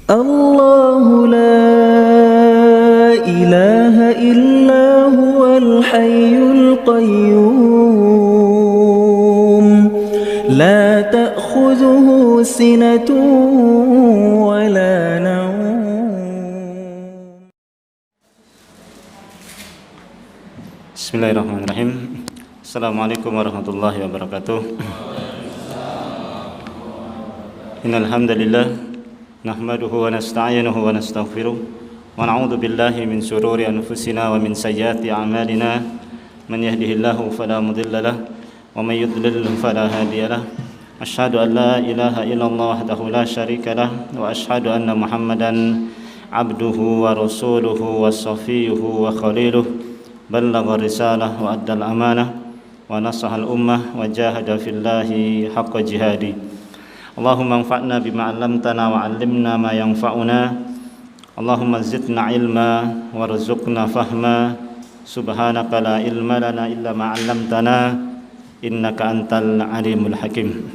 الله لا إله إلا هو الحي القيوم لا تأخذه سنة ولا نوم. Bismillahirrahmanirrahim. Assalamualaikum warahmatullahi wabarakatuh. Innal hamdalillah nahmaduhu wa nasta'inuhu wa nastaghfiruh wa na'udzu billahi min shururi anfusina wa min sayyiati a'malina man yahdihillahu fala mudilla lahu wa may yudlil fala hadiya lahu. Asyhadu an la ilaha illallah wahdahu la syarika lahu wa asyhadu anna Muhammadan abduhu wa rasuluhu wa safiyuhu wa khaliluhu ballagha risalah wa addal amanah wa nasahal ummah wa jahada fillahi haqqa jihadi. Allahumma anfa'na bima 'allamtana wa 'allimna ma yanfa'una. Allahumma zidna ilma warzuqna fahma. Subhanaka la ilma lana illa ma 'allamtana innaka antal alimul hakim.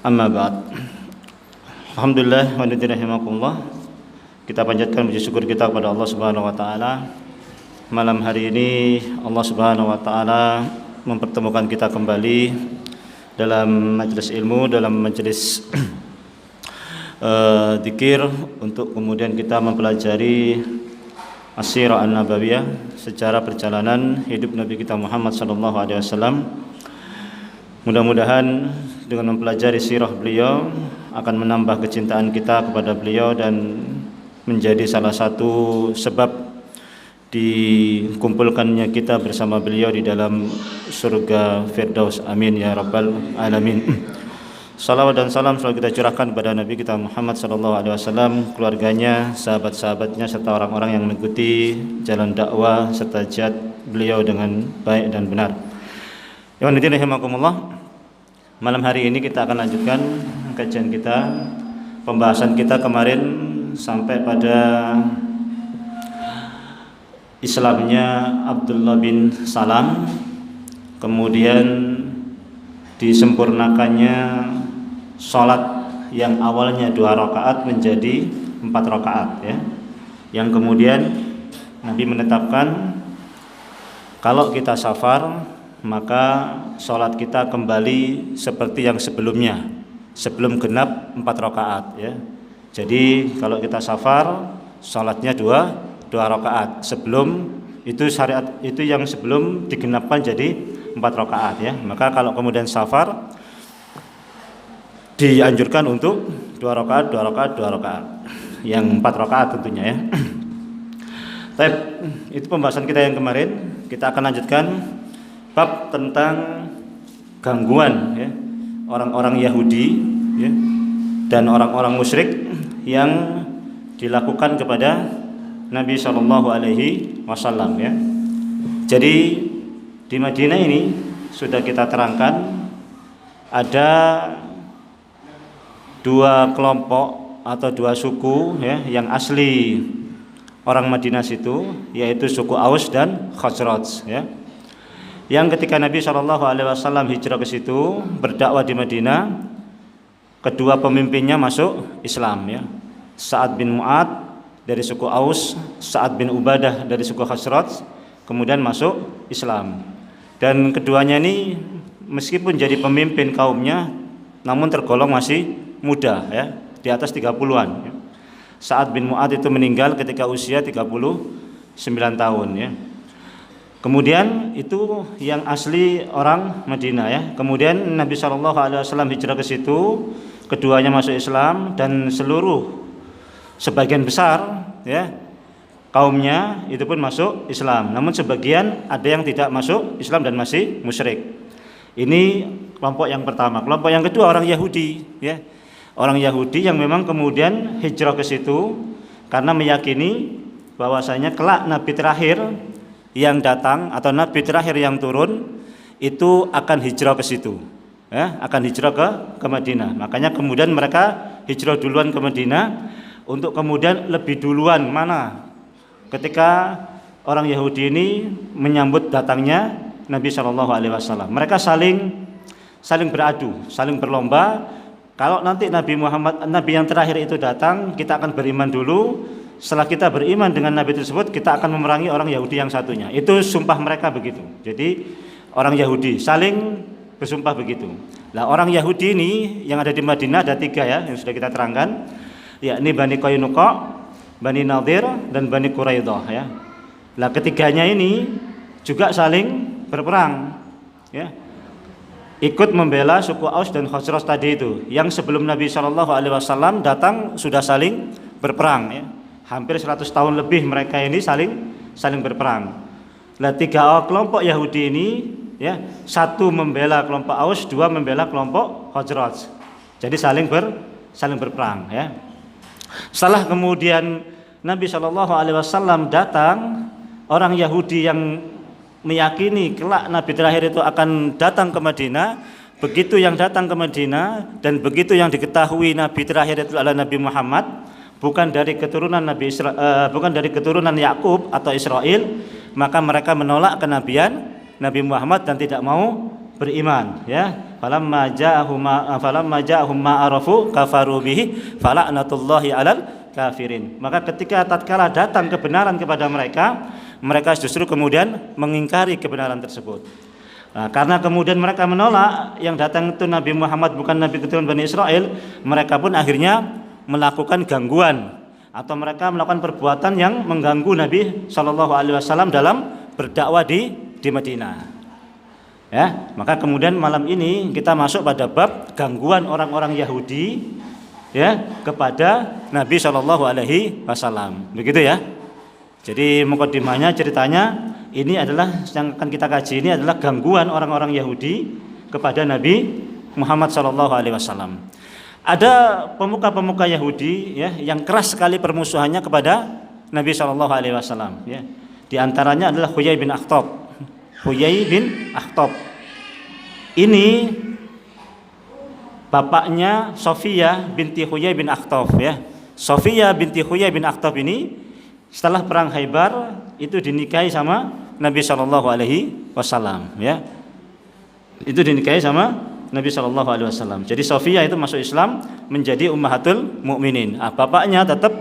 Amma ba'd. Alhamdulillah wa rahimakumullah. Kita panjatkan puji syukur kita kepada Allah Subhanahu wa taala. Malam hari ini Allah Subhanahu wa taala mempertemukan kita kembali dalam majelis ilmu, dalam majelis dzikir untuk kemudian kita mempelajari as-sirah an-nabawiyah, sejarah perjalanan hidup Nabi kita Muhammad sallallahu alaihi wasallam. Mudah-mudahan dengan mempelajari sirah beliau akan menambah kecintaan kita kepada beliau dan menjadi salah satu sebab dikumpulkannya kita bersama beliau di dalam surga Firdaus. Amin ya rabbal alamin. Salawat dan salam selalu kita curahkan kepada Nabi kita Muhammad sallallahu alaihi wasallam, keluarganya, sahabat-sahabatnya serta orang-orang yang mengikuti jalan dakwah serta jihad beliau dengan baik dan benar. Ya rahimakumullah. Malam hari ini kita akan lanjutkan kajian kita. Pembahasan kita kemarin sampai pada Islamnya Abdullah bin Salam, kemudian disempurnakannya sholat yang awalnya 2 rakaat menjadi 4 rakaat ya. Yang kemudian Nabi menetapkan kalau kita safar maka sholat kita kembali seperti yang sebelumnya, sebelum genap 4 rakaat ya. Jadi kalau kita safar sholatnya 2 rakaat. Sebelum itu syariat itu yang sebelum digenapkan jadi 4 rakaat ya. Maka kalau kemudian safar dianjurkan untuk 2 rakaat, 2 rakaat, 2 rakaat. Yang 4 rakaat tentunya ya. Baik, itu pembahasan kita yang kemarin. Kita akan lanjutkan bab tentang gangguan ya, orang-orang Yahudi ya, dan orang-orang musyrik yang dilakukan kepada Nabi Shallallahu Alaihi Wasallam ya. Jadi di Madinah ini sudah kita terangkan ada 2 kelompok atau 2 suku ya yang asli orang Madinah situ, yaitu suku Aus dan Khazraj ya. Yang ketika Nabi Shallallahu Alaihi Wasallam hijrah ke situ berdakwah di Madinah, kedua pemimpinnya masuk Islam ya. Sa'ad bin Mu'ad dari suku Aus, Sa'ad bin Ubadah dari suku Khazraj kemudian masuk Islam. Dan keduanya ini meskipun jadi pemimpin kaumnya namun tergolong masih muda ya, di atas 30-an ya. Sa'ad bin Mu'ad itu meninggal ketika usia 39 tahun ya. Kemudian itu yang asli orang Madinah ya. Kemudian Nabi SAW hijrah ke situ, keduanya masuk Islam dan sebagian besar ya kaumnya itu pun masuk Islam. Namun sebagian ada yang tidak masuk Islam dan masih musyrik. Ini kelompok yang pertama. Kelompok yang kedua orang Yahudi ya. Orang Yahudi yang memang kemudian hijrah ke situ karena meyakini bahwasanya kelak nabi terakhir yang datang atau nabi terakhir yang turun itu akan hijrah ke situ. Ya, akan hijrah ke Madinah. Makanya kemudian mereka hijrah duluan ke Madinah untuk kemudian lebih duluan mana ketika orang Yahudi ini menyambut datangnya Nabi Shallallahu Alaihi Wasallam. Mereka saling beradu, saling berlomba kalau nanti Nabi Muhammad, Nabi yang terakhir itu datang, kita akan beriman dulu. Setelah kita beriman dengan Nabi tersebut, kita akan memerangi orang Yahudi yang satunya. Itu sumpah mereka begitu. Jadi orang Yahudi saling bersumpah begitu. Nah, orang Yahudi ini yang ada di Madinah ada 3 ya, yang sudah kita terangkan, yakni Bani Qainuqa, Bani Nadir, dan Bani Quraidah ya. Nah, ketiganya ini juga saling berperang ya. Ikut membela suku Aus dan Khazraj tadi itu, yang sebelum Nabi SAW datang sudah saling berperang ya. Hampir 100 tahun lebih mereka ini saling berperang. Nah, 3 kelompok Yahudi ini ya, 1 membela kelompok Aus, 2 membela kelompok Khazraj. Jadi saling berperang ya. Setelah kemudian Nabi SAW datang, orang Yahudi yang meyakini kelak Nabi terakhir itu akan datang ke Madinah, begitu yang datang ke Madinah dan begitu yang diketahui Nabi terakhir itu adalah Nabi Muhammad, bukan dari keturunan bukan dari keturunan Yakub atau Israel, maka mereka menolak kenabian Nabi Muhammad dan tidak mau beriman ya. Falamma ja'ahum ma arafu kafaru bihi fala'natullahi 'alal kafirin. Maka ketika tatkala datang kebenaran kepada mereka, mereka justru kemudian mengingkari kebenaran tersebut. Nah, karena kemudian mereka menolak yang datang itu Nabi Muhammad bukan Nabi keturunan Bani Israel, mereka pun akhirnya melakukan gangguan atau mereka melakukan perbuatan yang mengganggu Nabi SAW dalam berdakwah di Madinah. Ya, maka kemudian malam ini kita masuk pada bab gangguan orang-orang Yahudi ya kepada Nabi SAW. Begitu ya. Jadi mukadimahnya ceritanya ini adalah yang akan kita kaji, ini adalah gangguan orang-orang Yahudi kepada Nabi Muhammad SAW. Ada pemuka-pemuka Yahudi ya yang keras sekali permusuhannya kepada Nabi SAW ya. Di antaranya adalah Huyai bin Akhtab. Huyai bin Akhtab ini bapaknya Sofiyah binti Huyai bin Akhtab ya. Sofiyah binti Huyai bin Akhtab ini setelah perang Khaibar itu dinikahi sama Nabi SAW ya. Itu dinikahi sama Nabi SAW. Jadi Sofiyah itu masuk Islam menjadi ummahatul mukminin. Bapaknya tetap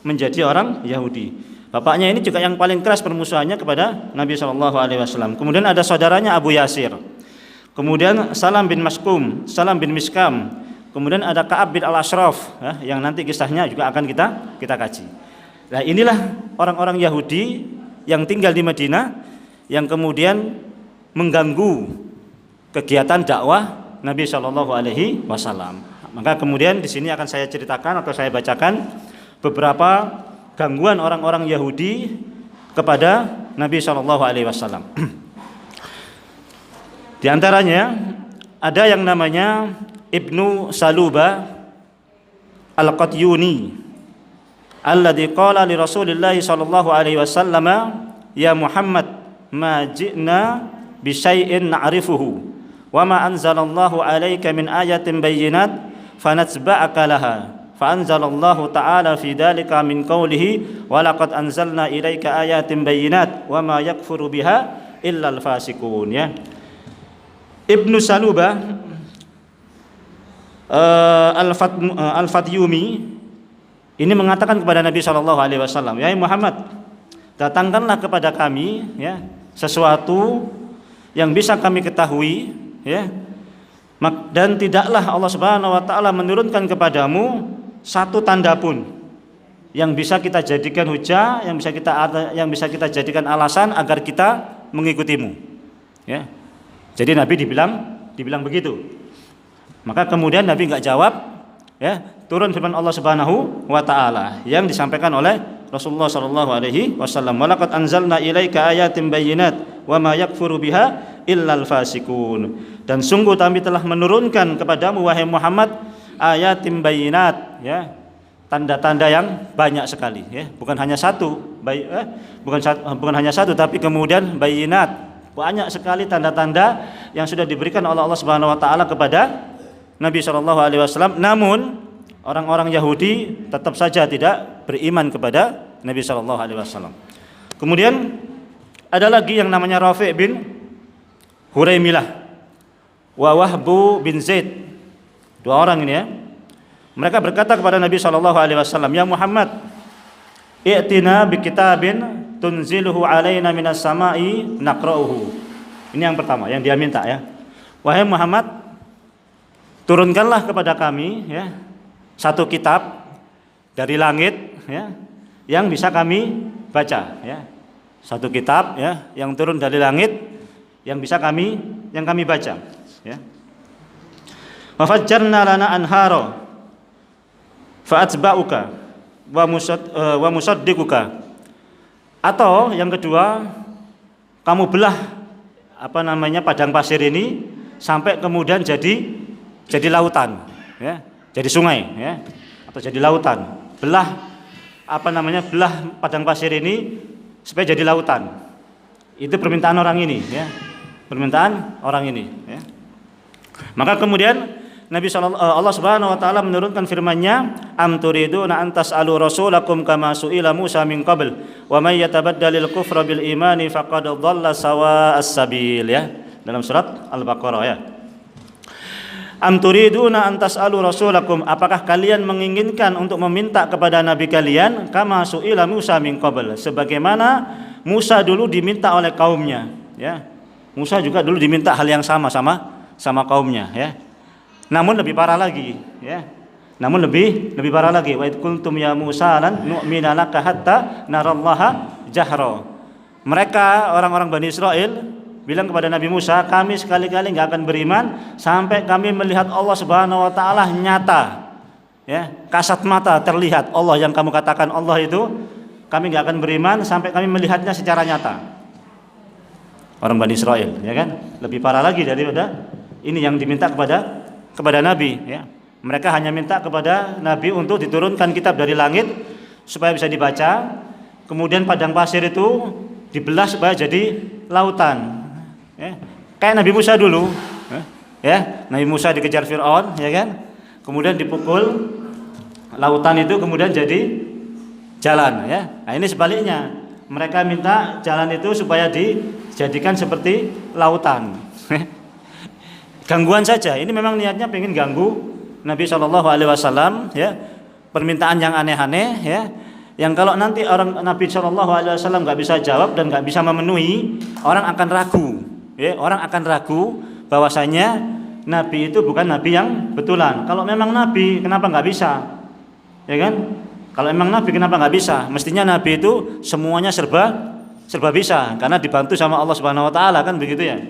menjadi orang Yahudi. Bapaknya ini juga yang paling keras permusuhannya kepada Nabi SAW. Kemudian ada saudaranya Abu Yasir. Kemudian Salam bin Maskum, Salam bin Miskam. Kemudian ada Ka'ab bin Al-Ashraf ya, yang nanti kisahnya juga akan kita kaji. Nah, inilah orang-orang Yahudi yang tinggal di Madinah yang kemudian mengganggu kegiatan dakwah Nabi SAW. Maka kemudian di sini akan saya ceritakan atau saya bacakan beberapa gangguan orang-orang Yahudi kepada Nabi SAW. Di antaranya ada yang namanya Ibnu Saluba Al-Qatyuni alladzi qala li Rasulillah sallallahu alaihi wasallam ya Muhammad ma ji'na bi syai'in na'rifuhu wa ma anzalallahu 'alaika min ayatin bayyinat fanatba'aka laha fa anzalallahu ta'ala fi dzalika min qawlihi wa laqad anzalna ilaika ayatin bayyinat wa ma yakfuru biha illa al-fasiqun ya. Ibnu Saluba Al-Fatyumi ini mengatakan kepada Nabi SAW, ya Muhammad, datangkanlah kepada kami ya sesuatu yang bisa kami ketahui ya, dan tidaklah Allah Subhanahu wa taala menurunkan kepadamu satu tanda pun yang bisa kita jadikan hujah, yang bisa kita jadikan alasan agar kita mengikutimu ya. Jadi Nabi dibilang begitu. Maka kemudian Nabi enggak jawab ya, turun firman Allah Subhanahu wa taala yang disampaikan oleh Rasulullah sallallahu alaihi wasallam, "Walaqad anzalna ilaika ayatin bayyinat wa ma yakfuru biha illal fasiqun." Dan sungguh kami telah menurunkan kepadamu wahai Muhammad ayatin bayyinat ya, tanda-tanda yang banyak sekali ya, bukan hanya satu, bukan hanya satu tapi kemudian bayyinat, banyak sekali tanda-tanda yang sudah diberikan oleh Allah Subhanahu wa taala kepada Nabi sallallahu alaihi wasallam. Namun orang-orang Yahudi tetap saja tidak beriman kepada Nabi sallallahu alaihi wasallam. Kemudian ada lagi yang namanya Rafi' bin Huraimilah wa Wahbu bin Zaid. Dua orang ini ya. Mereka berkata kepada Nabi sallallahu alaihi wasallam, "Ya Muhammad, i'tina bi kitabin tunziluhu alaina minas sama'i naqra'uhu." Ini yang pertama yang dia minta ya. Wahai Muhammad, turunkanlah kepada kami ya satu kitab dari langit ya yang bisa kami baca ya. Satu kitab ya yang turun dari langit yang bisa kami baca ya. Wa fajjarna lana anhara fa'atba'uka wa musaddiquka. Atau yang kedua, kamu belah padang pasir ini sampai kemudian jadi lautan ya, jadi sungai ya, atau jadi lautan. Belah belah padang pasir ini supaya jadi lautan. Itu permintaan orang ini ya. Permintaan orang ini ya. Maka kemudian Allah Subhanahu wa taala menurunkan firman-Nya, "Am turiduna an tas'alu rasulakum kama su'ila Musa min qabl, wa may yatabaddalil kufra bil imani faqad dhalla sawa'as sabil." Ya, dalam surat Al-Baqarah ya. Am turiduna an tas'alu rasulakum, apakah kalian menginginkan untuk meminta kepada nabi kalian kama su'ila Musa min qabl, sebagaimana Musa dulu diminta oleh kaumnya ya. Musa juga dulu diminta hal yang sama kaumnya ya. Namun lebih parah lagi ya. Namun lebih parah lagi. Wa id kuntum ya Musa lan nu'mina laka hatta narallaha jahra. Mereka orang-orang Bani Israel bilang kepada Nabi Musa, kami sekali-kali enggak akan beriman sampai kami melihat Allah Subhanahu wa taala nyata. Ya, kasat mata terlihat Allah yang kamu katakan Allah itu, kami enggak akan beriman sampai kami melihatnya secara nyata. Orang Bani Israel, ya kan? Lebih parah lagi daripada ini yang diminta kepada Nabi ya. Mereka hanya minta kepada Nabi untuk diturunkan kitab dari langit supaya bisa dibaca, kemudian padang pasir itu dibelah supaya jadi lautan ya. Kayak Nabi Musa dulu ya. Nabi Musa dikejar Fir'aun ya kan, kemudian dipukul, lautan itu kemudian jadi jalan ya. Nah ini sebaliknya, mereka minta jalan itu supaya dijadikan seperti lautan. Gangguan saja. Ini memang niatnya pengen ganggu Nabi Shallallahu Alaihi Wasallam ya. Permintaan yang aneh-aneh ya. Yang kalau nanti orang Nabi Shallallahu Alaihi Wasallam nggak bisa jawab dan nggak bisa memenuhi, orang akan ragu ya. Orang akan ragu bahwasanya Nabi itu bukan Nabi yang betulan. Kalau memang Nabi, kenapa nggak bisa? Ya kan? Kalau memang Nabi, kenapa nggak bisa? Mestinya Nabi itu semuanya serba bisa, karena dibantu sama Allah Subhanahu Wa Taala kan begitu ya.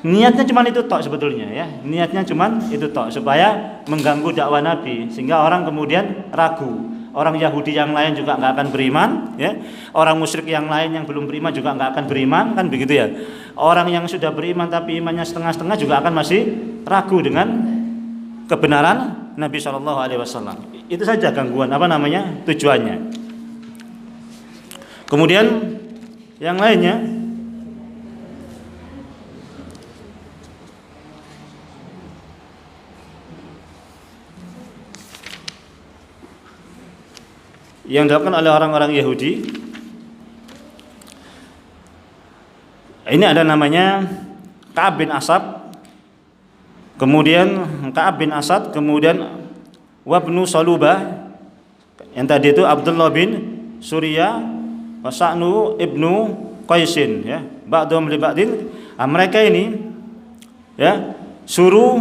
Niatnya cuma itu tok sebetulnya ya. Niatnya cuma itu tok supaya mengganggu dakwah Nabi sehingga orang kemudian ragu. Orang Yahudi yang lain juga enggak akan beriman ya. Orang musyrik yang lain yang belum beriman juga enggak akan beriman kan begitu ya. Orang yang sudah beriman tapi imannya setengah-setengah juga akan masih ragu dengan kebenaran Nabi Shallallahu alaihi wasallam. Itu saja gangguan tujuannya. Kemudian yang lainnya yang dilakukan oleh orang-orang Yahudi. Ini ada namanya Ka'ab bin Asad, kemudian Wabnu Salubah, yang tadi itu Abdullah bin Surya, Wasa'nu ibnu Qaisin ya. Ba'dhum li ba'din. Mereka ini ya suruh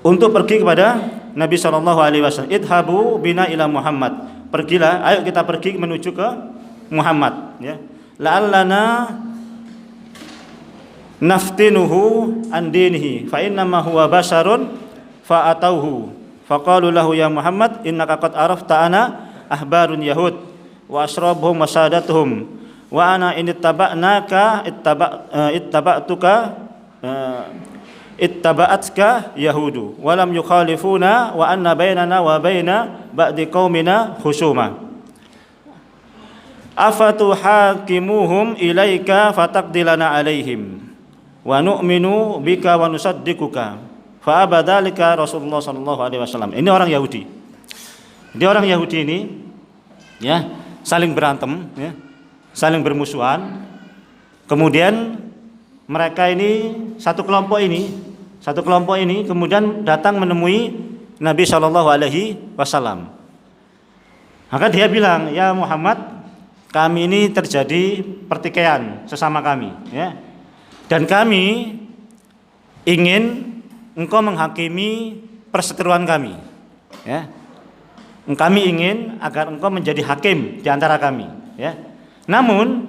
untuk pergi kepada Nabi Shallallahu Alaihi Wasallam, idhabu bina ila Muhammad, pergilah, ayo kita pergi menuju ke Muhammad ya. La'allana naftinuhu an dinihi fa innama huwa basharun fa atauhu faqalu lahu ya Muhammad innaka qad arafta ana ahbarun yahud wa asrabuhum wa sadatuhum wa ana in ittaba'naka ittaba'atka yahudu walam yukhalifuna wa anna bainana wa baina ba'di qaumina khusuma afatuhakimuhum ilaika fataqdilana alaihim wa nu'minu bika wa nusaddiquka fa abadalika Rasulullah sallallahu alaihi wasallam. Ini orang Yahudi. Jadi orang Yahudi ini ya saling berantem ya, saling bermusuhan. Kemudian mereka ini satu kelompok ini kemudian datang menemui Nabi Shallallahu Alaihi Wasallam. Maka dia bilang, ya Muhammad, kami ini terjadi pertikaian sesama kami, ya. Dan kami ingin engkau menghakimi perseteruan kami, ya. Kami ingin agar engkau menjadi hakim di antara kami, ya. Namun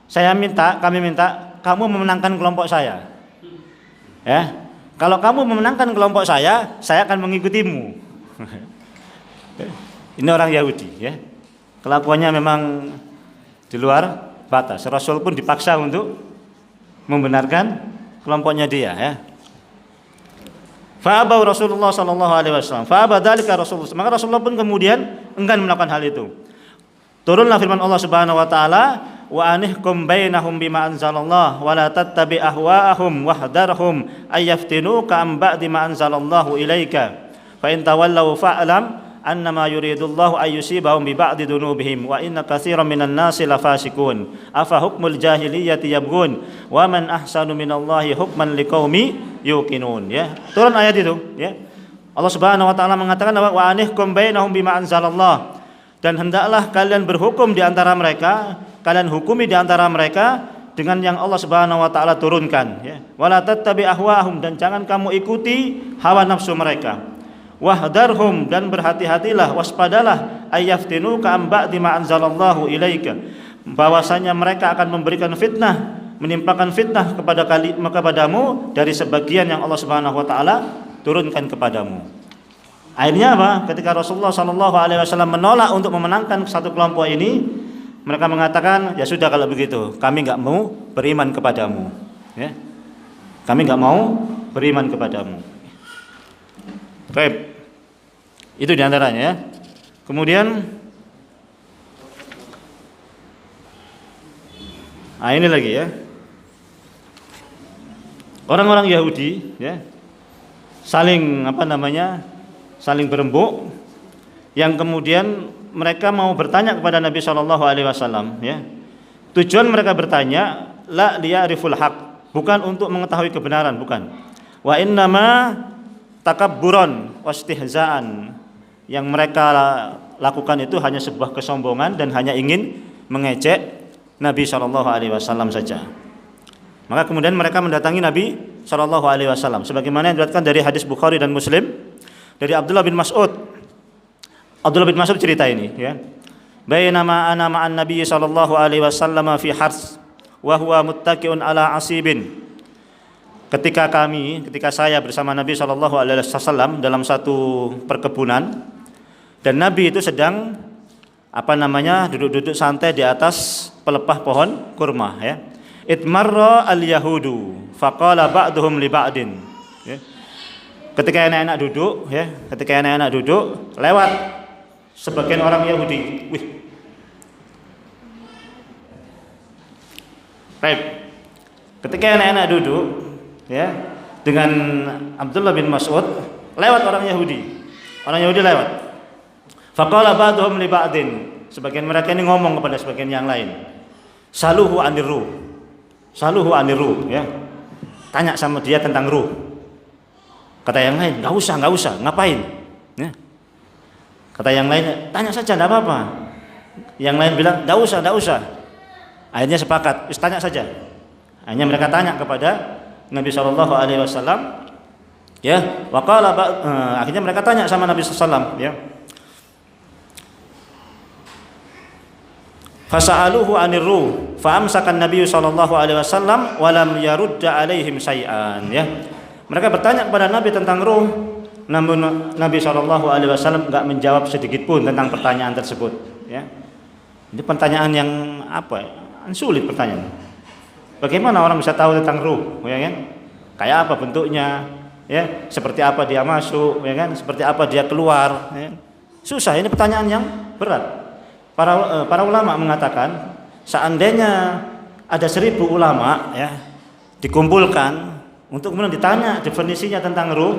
kami minta kamu memenangkan kelompok saya, ya. Kalau kamu memenangkan kelompok saya akan mengikutimu. Ini orang Yahudi, ya. Kelakuannya memang di luar batas. Rasul pun dipaksa untuk membenarkan kelompoknya dia, ya. Fa'abau Rasulullah sallallahu alaihi wasallam. Fa'abadzalika Rasulullah. Maka Rasulullah pun kemudian enggan melakukan hal itu. Turunlah firman Allah Subhanahu wa taala, wa anihkum bainahum bima anzalallah wa la tattabi ahwa'ahum wahdarhum ayyaftinuka am ba'di ma anzalallahu ilaika fa in tawallaw fa'lam annama yuridullahu ayyusibahum bi ba'di dunubihim wa inna katsiran minan nasi lafasikun afa hukmul jahiliyyati yabghun wa man ahsanu minallahi hukman liqaumi yuqinun, ya. Turun ayat itu, ya. Allah Subhanahu wa taala mengatakan wa anihkum bainahum bima anzalallah, dan hendaklah kalian berhukum di antara mereka, kalian hukumi di antara mereka dengan yang Allah Subhanahu wa taala turunkan, ya. Wala tattabi ahwa'ahum, dan jangan kamu ikuti hawa nafsu mereka. Wahdarhum, dan berhati-hatilah, waspadalah, ayyaftinuka am ba'di ma anzalallahu ilaika, bahwasanya mereka akan memberikan fitnah, menimpakan fitnah kepadamu dari sebagian yang Allah Subhanahu wa taala turunkan kepadamu. Akhirnya apa? Ketika Rasulullah sallallahu alaihi wasallam menolak untuk memenangkan satu kelompok ini, mereka mengatakan, ya sudah kalau begitu, kami enggak mau beriman kepadamu, ya. Kami enggak mau beriman kepadamu. Baik. Itu diantaranya, ya. Kemudian ini lagi, ya. Orang-orang Yahudi, ya, saling saling berembuk, yang kemudian mereka mau bertanya kepada Nabi Shallallahu Alaihi Wasallam, ya. Tujuan mereka bertanya, la liya'riful haq, bukan untuk mengetahui kebenaran, bukan. Wa innama takabburon wastihzaan, yang mereka lakukan itu hanya sebuah kesombongan dan hanya ingin mengejek Nabi Shallallahu Alaihi Wasallam saja. Maka kemudian mereka mendatangi Nabi Shallallahu Alaihi Wasallam, sebagaimana yang diriwayatkan dari hadis Bukhari dan Muslim dari Abdullah bin Mas'ud. Abdullah bin Mas'ud cerita ini, ya. Bainama ana ma'an Nabi Shallallahu Alaihi Wasallam fi hars wa huwa muttaqi'un ala asibin. Ketika saya bersama Nabi Shallallahu Alaihi Wasallam dalam satu perkebunan, dan Nabi itu sedang duduk-duduk santai di atas pelepah pohon kurma, ya. Itmarra al-yahudu faqala ba'duhum li ba'din, ya. Ketika anak-anak duduk, lewat sebagian orang Yahudi. Baik. Ketika anak-anak duduk, ya, dengan Abdullah bin Mas'ud, lewat orang Yahudi. Orang Yahudi lewat. Faqala ba'duhum li ba'din, sebagian mereka ini ngomong kepada sebagian yang lain. Saluhu aniru, ya. Tanya sama dia tentang ruh. Kata yang lain, enggak usah, ngapain? Ya. Kata yang lain, tanya saja, enggak apa-apa. Yang lain bilang, enggak usah. Akhirnya sepakat, tanya saja. Akhirnya mereka tanya kepada Nabi Shallallahu Alaihi Wasallam, ya. Akhirnya mereka tanya sama Nabi Sallam, ya. Fasa'aluhu anirru, fa'amsakan Nabi Shallallahu Alaihi Wasallam, walam yarudda alaihim syai'an, ya. Mereka bertanya kepada Nabi tentang ruh, namun Nabi Shallallahu Alaihi Wasallam enggak menjawab sedikit pun tentang pertanyaan tersebut, ya. Ini pertanyaan yang sulit pertanyaan. Bagaimana orang bisa tahu tentang ruh, ya kan? Kayak apa bentuknya, ya? Seperti apa dia masuk, ya kan? Seperti apa dia keluar, ya? Susah, ini pertanyaan yang berat. Para ulama mengatakan, seandainya ada 1000 ulama, ya, dikumpulkan untuk kemudian ditanya definisinya tentang ruh,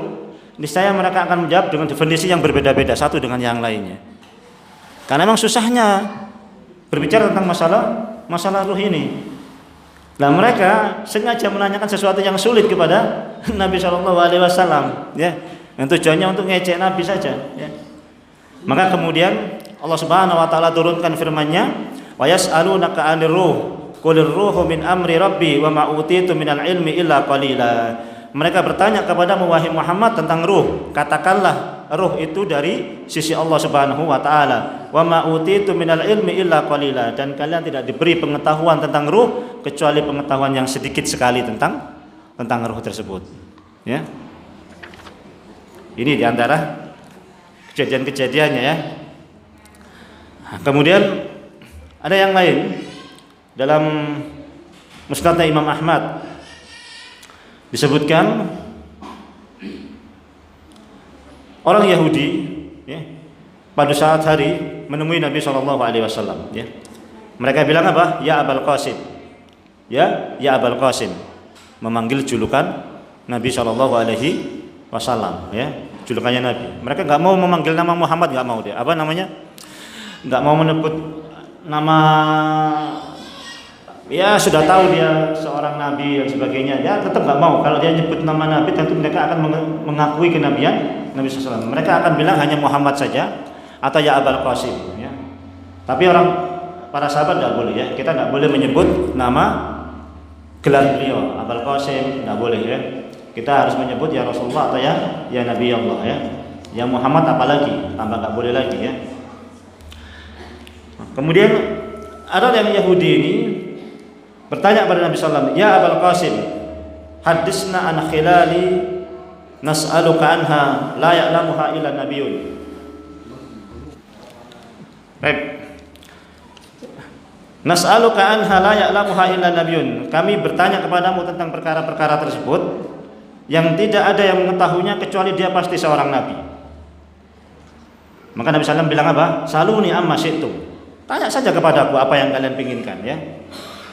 niscaya mereka akan menjawab dengan definisi yang berbeda-beda satu dengan yang lainnya. Karena memang susahnya berbicara tentang masalah ruh ini. Nah, mereka sengaja menanyakan sesuatu yang sulit kepada Nabi Shallallahu Alaihi Wasallam, ya. Yang tujuannya untuk ngecek Nabi saja, ya. Maka kemudian Allah Subhanahu wa taala turunkan firman-Nya, "Wa yas'alunaka 'anir ruh, qulir ruhu min amri rabbi wa ma utitu minal ilmi illa qalila." Mereka bertanya kepadamu wahai Muhammad tentang ruh. Katakanlah ruh itu dari sisi Allah Subhanahu wa taala. Wa ma utitu minal ilmi illa qalila, dan kalian tidak diberi pengetahuan tentang ruh kecuali pengetahuan yang sedikit sekali tentang ruh tersebut. Ya. Ini diantara kejadian-kejadiannya, ya. Kemudian ada yang lain dalam Musnad Imam Ahmad disebutkan orang Yahudi, ya, pada saat hari menemui Nabi SAW, ya. Mereka bilang apa? Ya Abul Qasim, ya Abul Qasim, memanggil julukan Nabi SAW, ya, julukannya Nabi. Mereka nggak mau memanggil nama Muhammad, nggak mau dia. Apa namanya? Nggak mau menyebut nama, ya sudah tahu dia seorang nabi dan sebagainya, ya tetap nggak mau. Kalau dia nyebut nama Nabi, tentu mereka akan mengakui kenabian Nabi SAW. Mereka akan bilang hanya Muhammad saja atau ya Abul Qasim, ya. Tapi para sahabat nggak boleh, ya. Kita nggak boleh menyebut nama gelar beliau Abul Qasim, nggak boleh, ya. Kita harus menyebut ya Rasulullah atau ya Nabi Allah, ya. Ya Muhammad apalagi, tambah nggak boleh lagi, ya. Kemudian ada yang Yahudi ini bertanya kepada Nabi SAW, ya Abul Qasim, hadisna an khilali nas'aluka anha la ya'lamuha illa nabiyyun. Baik. Nas'aluka anha la ya'lamuha illa nabiyyun. Kami bertanya kepadamu tentang perkara-perkara tersebut yang tidak ada yang mengetahuinya kecuali dia pasti seorang nabi. Maka Nabi SAW bilang apa? Saluni amma syi'tum. Tanya saja kepadaku apa yang kalian inginkan, ya.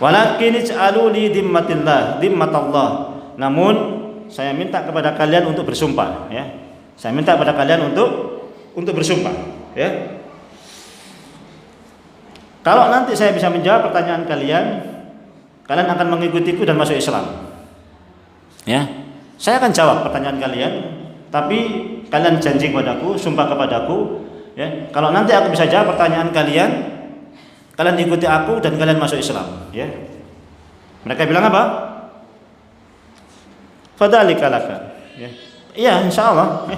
Walakin ij'alu li dhimmatallah. Namun saya minta kepada kalian untuk bersumpah, ya. Saya minta kepada kalian untuk bersumpah, ya. Kalau nanti saya bisa menjawab pertanyaan kalian akan mengikutiku dan masuk Islam, ya. Saya akan jawab pertanyaan kalian, tapi kalian janji kepadaku, sumpah kepadaku, ya. Kalau nanti aku bisa jawab pertanyaan kalian ikuti aku dan kalian masuk Islam, ya. Mereka bilang apa? Fadzalika laka, ya. Iya, insyaallah,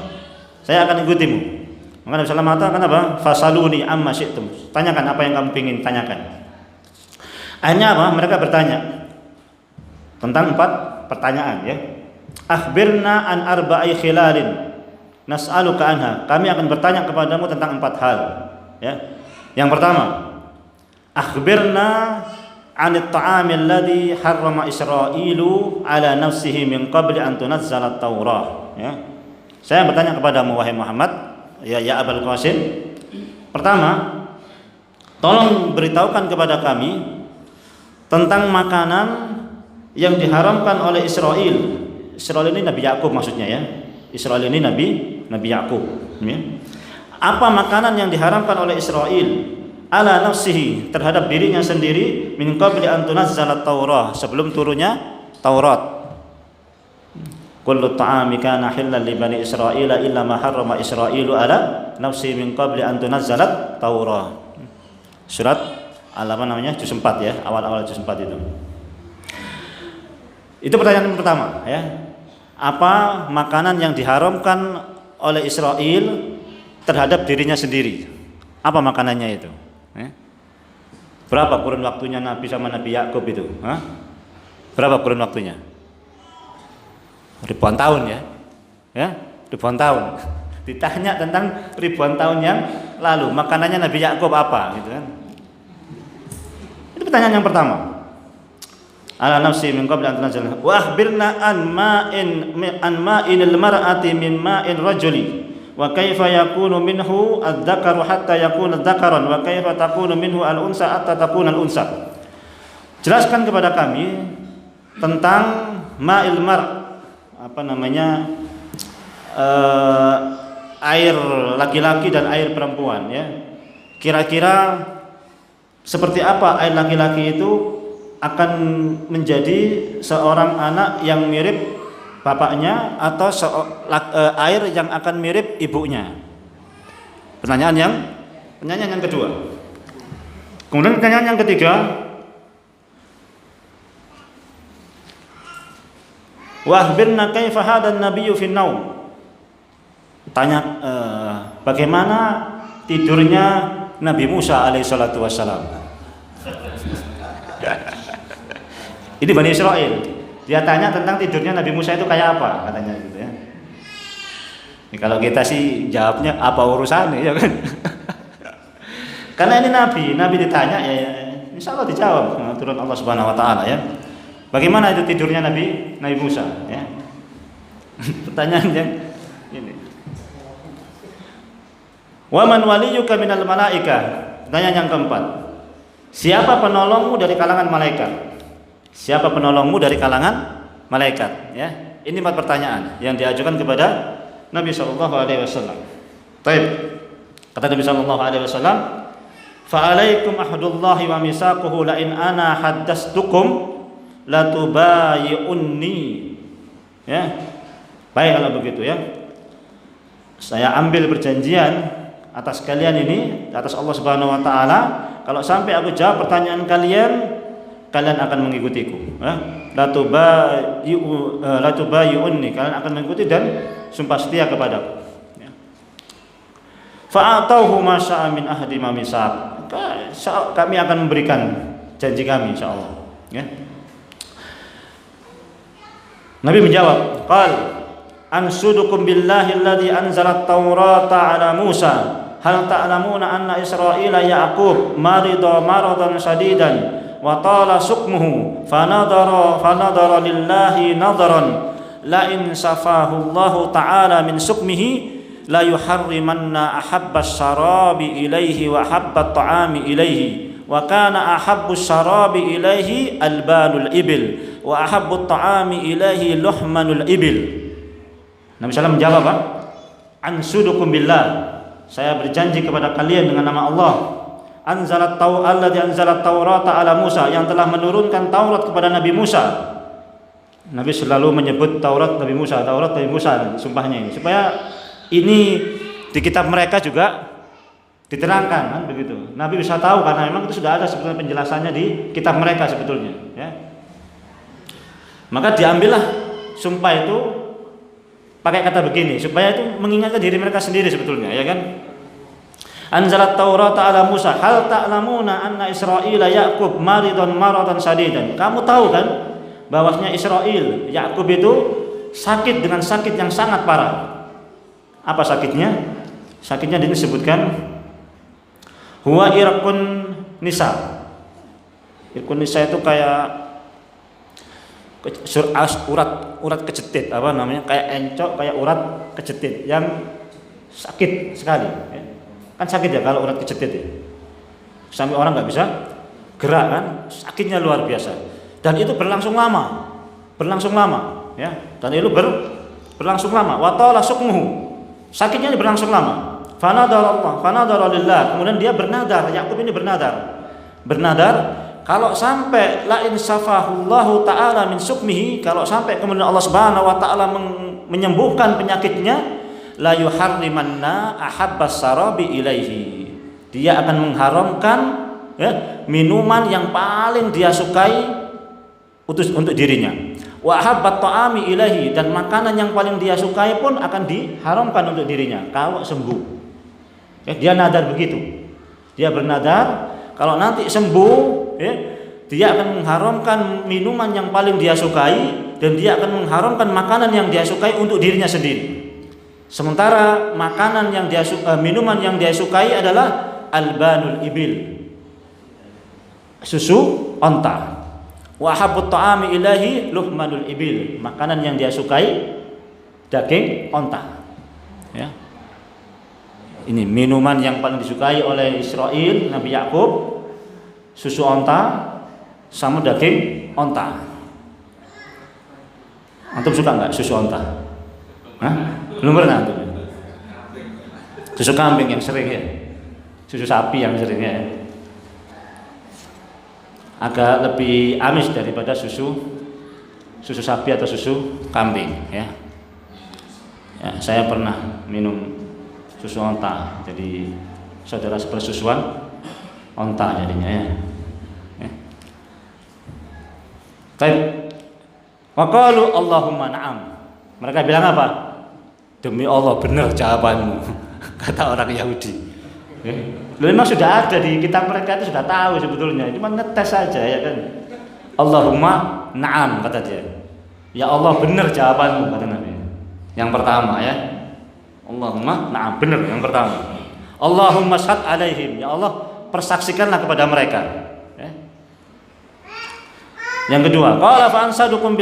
saya akan ikutimu. Maka Nabi sallallahu alaihi wasallam mengatakan apa? Fasaluni amma syi'tum. Tanyakan apa yang kamu ingin tanyakan. Akhirnya apa? Mereka bertanya tentang 4 pertanyaan, ya. Akhbirna an arba'i khilalin nas'aluka anha. Kami akan bertanya kepadamu tentang 4 hal, ya. Yang pertama, akhbirna 'anit ta'amil ladzi harrama Israilu 'ala nafsihi min qabli an tunazzala at-Taurah, ya. Saya bertanya kepadamu wahai Muhammad, ya Abul Qasim. Pertama, tolong beritahukan kepada kami tentang makanan yang diharamkan oleh Israil. Israil ini Nabi Yakub maksudnya, ya. Israil ini Nabi Yakub, ya. Apa makanan yang diharamkan oleh Israil ala nafsihi, terhadap dirinya sendiri, min qabli an tunazzala at-Taurah, sebelum turunnya Taurat. Kullu ta'ami kana halal li bani Israila illa ma harrama Israilu ala nafsihi min qabli an tunazzala at-Taurah. Surat juz 4, ya, awal-awal juz 4 itu. Itu pertanyaan pertama, ya. Apa makanan yang diharamkan oleh Israil terhadap dirinya sendiri? Apa makanannya itu? Berapa kurun waktunya Nabi sama Nabi Yakub itu? Berapa kurun waktunya? Ribuan tahun, ya, ribuan tahun. Ditanya tentang ribuan tahun yang lalu, makanannya Nabi Yakub apa, gitu kan? Itu pertanyaan yang pertama. Ala nafsi min qabli an tunzila. Wa akhbirna an ma'inil mar'ati min ma'in rajuli. Wa kaifa yakunu minhu adz-dzakaru hatta yakuna dzakaran wa kaifa takunu minhu al-unsa hatta takuna al-unsa. Jelaskan kepada kami tentang ma'il mar, air laki-laki dan air perempuan, ya. Kira-kira seperti apa air laki-laki itu akan menjadi seorang anak yang mirip bapaknya atau air yang akan mirip ibunya? Pertanyaan yang kedua. Kemudian pertanyaan yang ketiga, wahbirna kaifa hadan nabiyyu fin naum. Tanya bagaimana tidurnya Nabi Musa alaihissalatu wassalam. Ini Bani Israel. Dia tanya tentang tidurnya Nabi Musa itu kayak apa, katanya gitu ya. Ini kalau kita sih jawabnya apa urusannya, ya kan? Karena ini Nabi ditanya ya insya Allah dijawab turun Allah Subhanahu Wa Taala ya. Bagaimana itu tidurnya Nabi Musa? Ya. Pertanyaan yang ini. Wa man waliyuka minal malaika. Pertanyaan yang keempat. Siapa penolongmu dari kalangan malaikat? Siapa penolongmu dari kalangan malaikat? Ya. Ini 4 pertanyaan yang diajukan kepada Nabi sallallahu alaihi wasallam. Baik. Kata Nabi sallallahu alaihi wasallam, "Fa alaikum ahdullahi wa misaquhu la in ana haddastukum la tubayi'unni." Ya. Baik kalau begitu ya. Saya ambil perjanjian atas kalian ini, atas Allah Subhanahu wa taala, kalau sampai aku jawab pertanyaan kalian akan mengikutiku. La tubayi'unni, kalian akan mengikuti dan sumpah setia kepadaku. Ya. Fa'atauhu ma sya'a min ahdi ma misaq. Kami akan memberikan janji kami insyaallah. Ya. Nabi menjawab, "Qal ansudukum billahi alladhi anzala at-taurata 'ala Musa, hal ta'lamuna anna Israila Ya'qub marida maradan shadidan wa tala sukmuhu fanadara lillahi nadaran la in safahu Allah ta'ala min sukmihi la yuharrimanna ahabbas syarabi ilaihi wa habbat ta'ami ilaihi wa kana ahabbus syarabi ilaihi albanul ibil wa ahabbut ta'ami ilaihi luhmanul ibil." Nabi sallallahu menjawab, "Ansudukum billah, saya berjanji kepada kalian dengan nama Allah, alladzi anzalat taurata ala Musa, yang telah menurunkan Taurat kepada Nabi Musa." Nabi selalu menyebut Taurat Nabi Musa, sumpahnya ini supaya ini di kitab mereka juga diterangkan kan begitu. Nabi bisa tahu karena memang itu sudah ada sebetulnya penjelasannya di kitab mereka sebetulnya ya. Maka diambillah sumpah itu pakai kata begini supaya itu mengingatkan diri mereka sendiri sebetulnya ya kan. Anzalat Taurata ala Musa, hal ta'lamuna anna Israila Ya'qub maradan shadidan. Kamu tahu kan bahwasanya Israil Ya'qub itu sakit dengan sakit yang sangat parah. Apa sakitnya? Sakitnya disebutkan huwa irqun nisa. Irqun nisa itu kayak urat kejetit, apa namanya, kayak encok, kayak urat kejetit yang sakit sekali ya. Kan sakit ya kalau urat kejetit ya. Sampai orang nggak bisa gerak kan, sakitnya luar biasa. Dan itu berlangsung lama ya. Dan itu berlangsung lama. Wa tala sukmuhu, sakitnya berlangsung lama. Fanadara lillah, kemudian dia bernadar, Yakub ini bernadar kalau sampai la in safahullahu ta'ala min sukmihi, kalau sampai kemudian Allah Subhanahu wa taala menyembuhkan penyakitnya, la yuharrimanna ahabbas sarabi ilaihi, dia akan mengharamkan ya minuman yang paling dia sukai untuk dirinya. Wa habbat ta'ami ilaihi, dan makanan yang paling dia sukai pun akan diharamkan untuk dirinya kalau sembuh. Ya, dia nadar begitu. Dia bernadar kalau nanti sembuh ya, dia akan mengharamkan minuman yang paling dia sukai, dan dia akan mengharamkan makanan yang dia sukai untuk dirinya sendiri. Sementara makanan yang dia minuman yang dia sukai adalah albanul ibil, susu onta. Wa habbut ta'ami ilahi luhmanul ibil, makanan yang dia sukai daging onta. Ya. Ini minuman yang paling disukai oleh Israil Nabi Yakub, susu onta sama daging onta. Antum suka nggak susu onta? Hah? Belum pernah tuh. Susu kambing yang sering ya, susu sapi yang sering ya. Agak lebih amis daripada susu susu sapi atau susu kambing ya. Ya, saya pernah minum susu onta, jadi saudara sepersusuan onta jadinya ya. Baik. Waqalu Allahumma na'am. Mereka bilang apa? Demi Allah benar jawabanmu. Kata orang Yahudi. Memang sudah ada di kitab mereka, itu sudah tahu sebetulnya. Cuma ngetes saja ya kan. Allahumma na'am kata dia. Ya Allah benar jawabanmu kata Nabi. Yang pertama ya. Allahumma na'am benar yang pertama. Allahumma syhad alaihim. Ya Allah persaksikanlah kepada mereka. Ya. Yang kedua, qala fa'ansudukum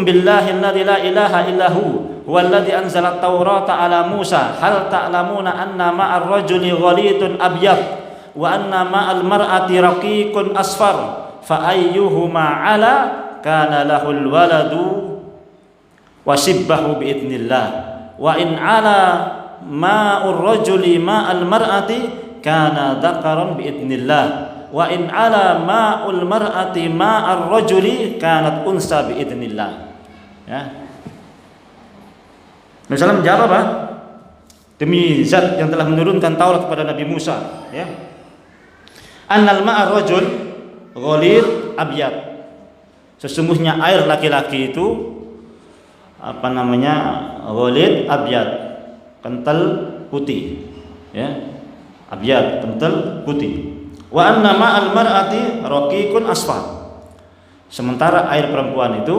billahi alladzi la ilaha illahu huwallazi anzala at-taurata ala Musa hal ta'lamuna anna ma'ar rajuli ghalidun abyad wa anna ma'al mar'ati raqiqun asfar fa ayyuhuma 'ala kana lahul waladu wa shibbahu bi idznillah wa in 'ala ma'ur rajuli ma'al mar'ati kana dzakaran bi idznillah wa in 'ala ma'ul mar'ati ma'ar rajuli kanat unsa bi idznillah. Ya. Misalnya menjawab apa? Demi zat yang telah menurunkan Taurat kepada Nabi Musa, ya. Annal ma'ar rajul ghalid abyad. Sesungguhnya air laki-laki itu ghalid abyad, kental putih, ya. Abyad, kental putih. Wa anna ma'al mar'ati raqiqun asfar. Sementara air perempuan itu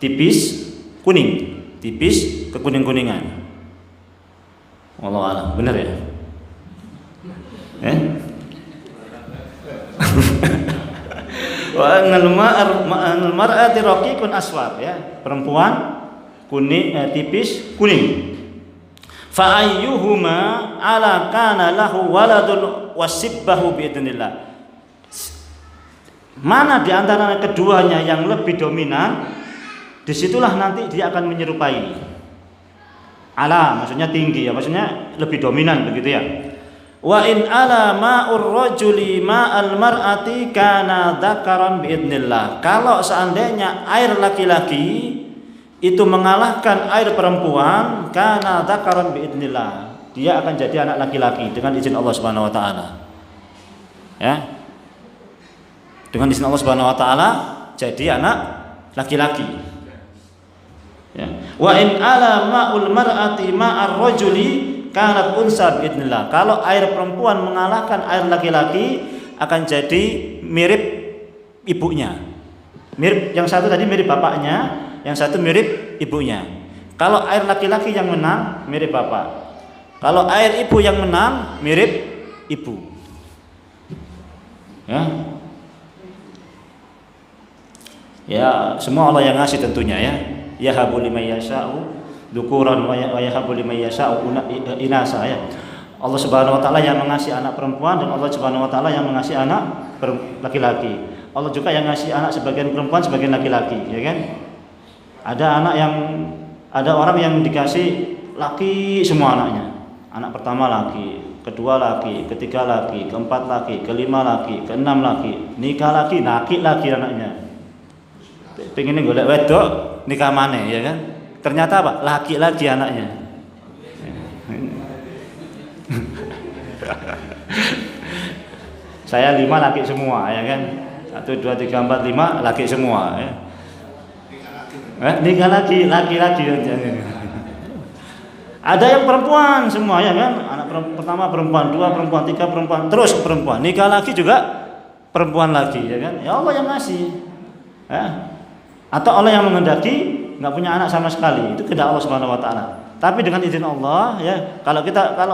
tipis kuning, tipis kekuning-kuningan. Wallahu a'lam. Benar ya? Wa annal ma'al mar'ati raqiqun asfar, ya. Perempuan kuning, tipis kuning. Fa ayyuhuma 'ala kana lahu waladun wasibbahu bi idznillah. Mana di antara keduanya yang lebih dominan, disitulah nanti dia akan menyerupai. Ala maksudnya tinggi ya, maksudnya lebih dominan begitu ya. Wa in ala ma'ur rajuli ma'al mar'ati kana dzakaran bi idznillah. Kalau seandainya air laki-laki itu mengalahkan air perempuan, kana dzakaran bi idznillah. Dia akan jadi anak laki-laki dengan izin Allah Subhanahu wa taala. Ya. Dengan izin Allah Subhanahu wa taala jadi anak laki-laki. Ya. Wa in ala ma'ul mar'ati ma'ar rajuli kanat unsa bi idznillah. Kalau air perempuan mengalahkan air laki-laki akan jadi mirip ibunya. Mirip, yang satu tadi mirip bapaknya, yang satu mirip ibunya. Kalau air laki-laki yang menang mirip bapak. Kalau air ibu yang menang mirip ibu. Ya. Ya, semua Allah yang ngasih tentunya ya. Yahabu liman yasha'u dzukuran wa yahabu liman yasha'u inasa ya. Allah Subhanahu wa taala yang mengasih anak perempuan dan Allah Subhanahu wa taala yang mengasih anak laki-laki. Allah juga yang ngasih anak sebagian perempuan, sebagian laki-laki, ya kan? Ada orang yang dikasih laki semua anaknya. Anak pertama laki, kedua laki, ketiga laki, keempat laki, kelima laki, keenam laki, nikah laki, laki anaknya. Pengen golek wedok nikah maneh ya kan? Ternyata apa? Laki-laki anaknya. Saya 5 laki semua ya kan? 1, 2, 3, 4, 5 laki semua ya. Nikah laki. Ada yang perempuan semua ya kan? Anak pertama perempuan, 2 perempuan, 3 perempuan, terus perempuan. Nikah laki juga perempuan lagi ya kan? Ya Allah yang ngasih. Ya. Atau Allah yang menghendaki nggak punya anak sama sekali, itu kehendak Allah Subhanahu wa taala. Tapi dengan izin Allah ya, kalau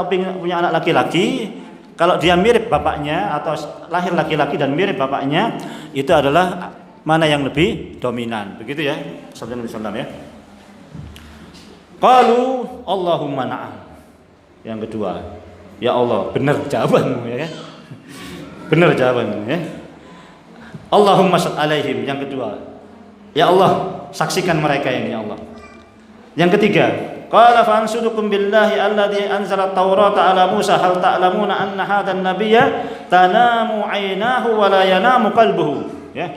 punya anak laki-laki, kalau dia mirip bapaknya atau lahir laki-laki dan mirip bapaknya, itu adalah mana yang lebih dominan. Begitu ya. Sallallahu alaihi wasallam ya. Qalu Allahumma na'am. Yang kedua, ya Allah, benar jawabanmu ya kan? Benar jawabanmu ya. Allahumma shalli alaihim. Yang kedua, ya Allah, saksikan mereka ini ya Allah. Yang ketiga, qala fa ansudukum billahi alladzi anzala at-taurata ala Musa hal ta'lamuna anna hadzal nabiyya tanamu 'ainahu wa la yanamu qalbuhu. Ya.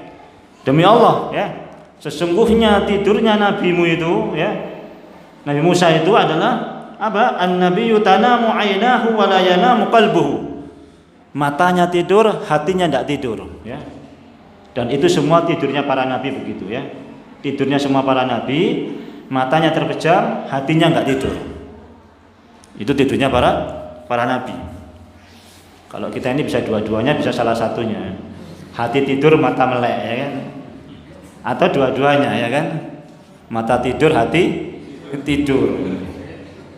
Demi Allah, ya, sesungguhnya tidurnya nabimu itu, ya, Nabi Musa itu adalah apa? An-nabiyyu tanamu 'ainahu wa la yanamu qalbuhu. Matanya tidur, hatinya tidak tidur, ya. Dan itu semua tidurnya para nabi begitu, ya. Tidurnya semua para nabi, matanya terpejam, hatinya enggak tidur. Itu tidurnya para nabi. Kalau kita ini bisa dua-duanya, bisa salah satunya. Hati tidur, mata melek, ya kan? Atau dua-duanya, ya kan? Mata tidur, hati tidur.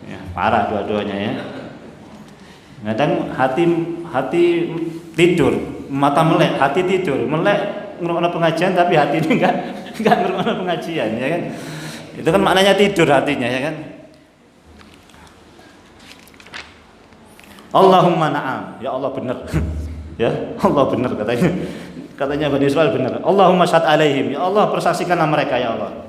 Ya, parah dua-duanya, ya. Kadang hati tidur, mata melek, hati tidur, melek ngrungokno pengajian tapi hati ini enggak ngrungokno pengajian, ya kan? Itu kan maknanya tidur hatinya, ya kan? Allahumma na'am, ya Allah benar. Ya, Allah benar katanya. Katanya Bani Israil benar. Allahumma syad alaihim, ya Allah persaksikanlah mereka, ya Allah.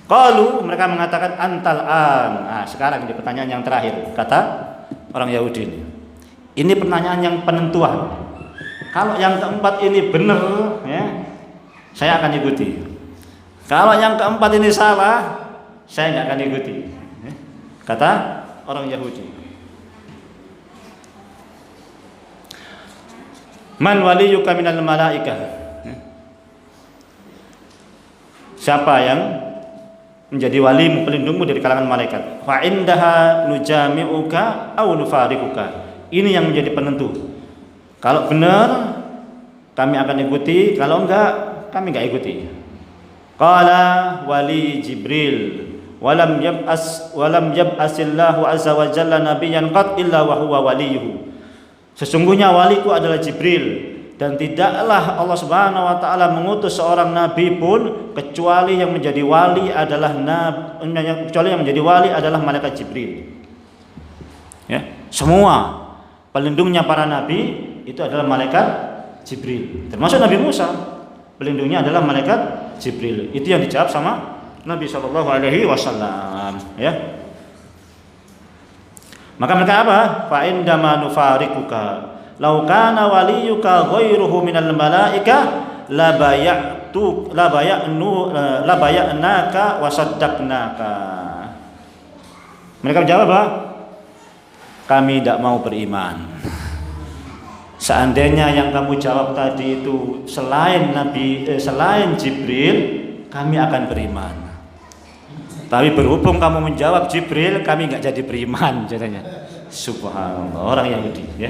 Qalu, mereka mengatakan antal an. Nah, sekarang ini pertanyaan yang terakhir, kata orang Yahudi ini. Ini pertanyaan yang penentuan. Kalau yang keempat ini benar, ya, saya akan ikuti. Kalau yang keempat ini salah, saya nggak akan ikuti. Kata orang Yahudi. Man waliyuka minal malaikah? Siapa yang menjadi walimu, pelindungmu dari kalangan malaikat? Fa indaha nujami'uka aw nufariquka. Ini yang menjadi penentu. Kalau benar kami akan ikuti, kalau enggak kami enggak ikuti. Qala wali Jibril walam yab'asillahu azza wa jalla nabiyyan qat illa wa huwa waliyuhu. Sesungguhnya waliku adalah Jibril, dan tidaklah Allah Subhanahu wa taala mengutus seorang nabi pun kecuali yang menjadi wali adalah malaikat Jibril. Ya, semua pelindungnya para nabi itu adalah malaikat Jibril. Termasuk Nabi Musa, pelindungnya adalah malaikat Jibril. Itu yang dijawab sama Nabi sallallahu alaihi wasallam, ya. Maka mereka apa? Fa indama nufariquka law kana waliyuka ghairuhu minal malaika la baya'naka wa saddaqnaka. Mereka menjawab apa? Kami tidak mau beriman. Seandainya yang kamu jawab tadi itu selain Jibril, kami akan beriman. Tapi berhubung kamu menjawab Jibril, kami nggak jadi beriman, katanya. Subhanallah, orang Yahudi, ya.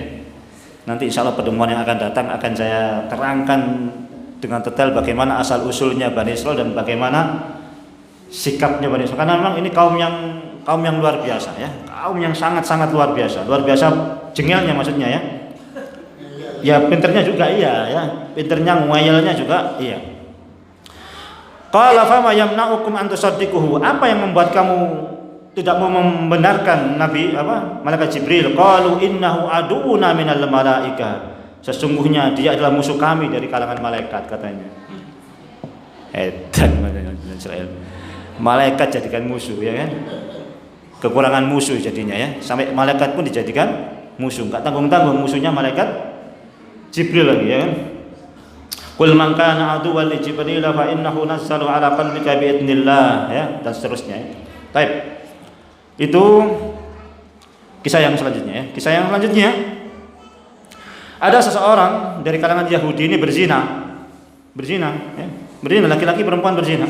Nanti insya Allah pertemuan yang akan datang akan saya terangkan dengan detail bagaimana asal usulnya Bani Israil dan bagaimana sikapnya Bani Israil. Karena memang ini kaum yang luar biasa, ya, kaum yang sangat luar biasa jengkelnya maksudnya, ya. Ya pinternya juga iya, ya, pinternya ngeyelnya juga iya. Qala fama yamna'ukum an tusaddiquhu. Apa yang membuat kamu tidak mau membenarkan malaikat Jibril? Qalu innahu aduuna minal malaika. Sesungguhnya dia adalah musuh kami dari kalangan malaikat, katanya. Edan Israel. Malaikat jadikan musuh, ya kan? Kekurangan musuh jadinya, ya. Sampai malaikat pun dijadikan musuh. Enggak tanggung-tanggung musuhnya malaikat Jibril lagi, ya kan? Qul man kana aduwwan li Jibril fa innahu nazzalu ala qalbika bi idznillah, ya, dan seterusnya. Baik. Itu kisah yang selanjutnya, ya. Kisah yang selanjutnya, ada seseorang dari kalangan Yahudi ini berzina, ya. Berzina, laki-laki perempuan berzina.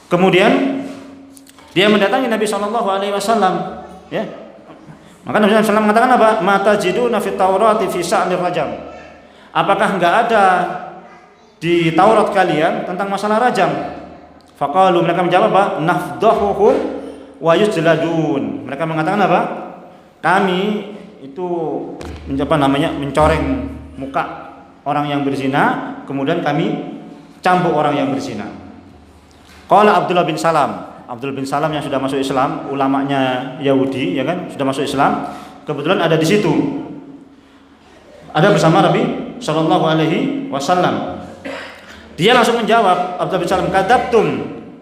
Kemudian dia mendatangi Nabi sallallahu alaihi wasallam, ya. Maka Nabi sallallahu alaihi wasallam mengatakan apa? Mata jiduna fit Taurati fi sa'nir rajam. Apakah enggak ada di Taurat kalian tentang masalah rajam? Faqalu, mereka menjawab apa? Nafdahuhum wa yujladun. Mereka mengatakan apa? Kami itu mencoreng muka orang yang berzina, kemudian kami cambuk orang yang berzina. Qala Abdullah bin Salam. Abdullah bin Salam yang sudah masuk Islam, ulamanya Yahudi, ya kan, sudah masuk Islam, kebetulan ada di situ. Ada bersama Nabi sallallahu alaihi wasallam. Dia langsung menjawab, Abdullah bin Salam, kadzabtum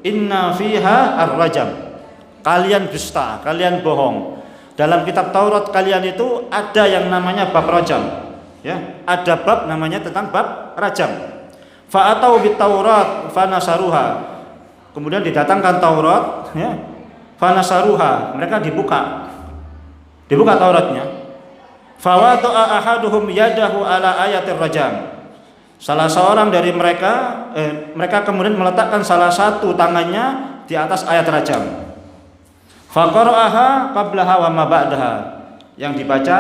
inna fiha ar-rajam. Kalian dusta, kalian bohong. Dalam kitab Taurat kalian itu ada yang namanya bab rajam, ya. Ada bab namanya tentang bab rajam. Fa'atau bit Taurat fanasaruha. Kemudian didatangkan Taurat, ya. Fanasaruha, mereka dibuka Tauratnya. Fawada'a ahaduhum yadahu ala ayatir rajam. Salah seorang dari mereka kemudian meletakkan salah satu tangannya di atas ayat rajam. Faqara'aha qablaha wa ma ba'daha. Yang dibaca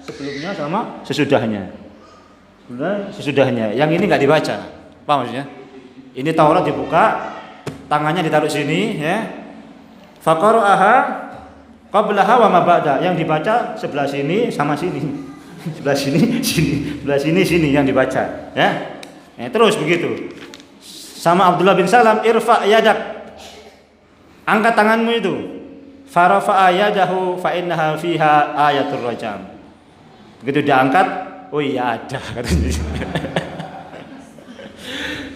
sebelumnya sama sesudahnya. Yang ini enggak dibaca. Paham maksudnya? Ini Taurat dibuka, tangannya ditaruh sini, ya. Faqara'aha qablaha wa ma ba'da. Yang dibaca sebelah sini sama sini. Sebelah sini yang dibaca, ya. Terus begitu. Sama Abdullah bin Salam, irfa yadak. Angkat tanganmu itu. Farafa'a yadahu fa innaha fiha ayatul rajam. Begitu diangkat, oh iya ada katanya.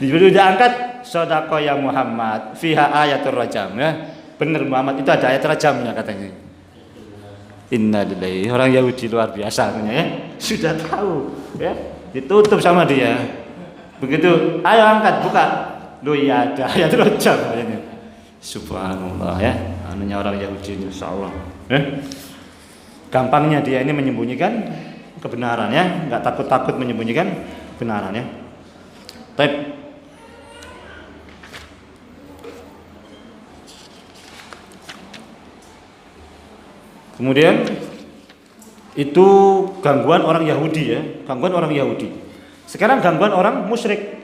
Begitu diangkat, shadaqa ya Muhammad, fiha ayatul rajam, ya. Benar Muhammad, itu ada ayat rajamnya katanya. Innalillahi, orang Yahudi luar biasa, ya. Sudah tahu, ya. Ditutup sama dia. Begitu, ayo angkat, buka. Loh iya ada ayat rajam katanya. Subhanallah, ya. Anunya orang Yahudi ini, insyaallah, ya. Gampangnya dia ini menyembunyikan kebenaran, ya. Enggak takut-takut menyembunyikan kebenaran, ya. Baik. Kemudian itu gangguan orang Yahudi, ya, gangguan orang Yahudi. Sekarang gangguan orang musyrik.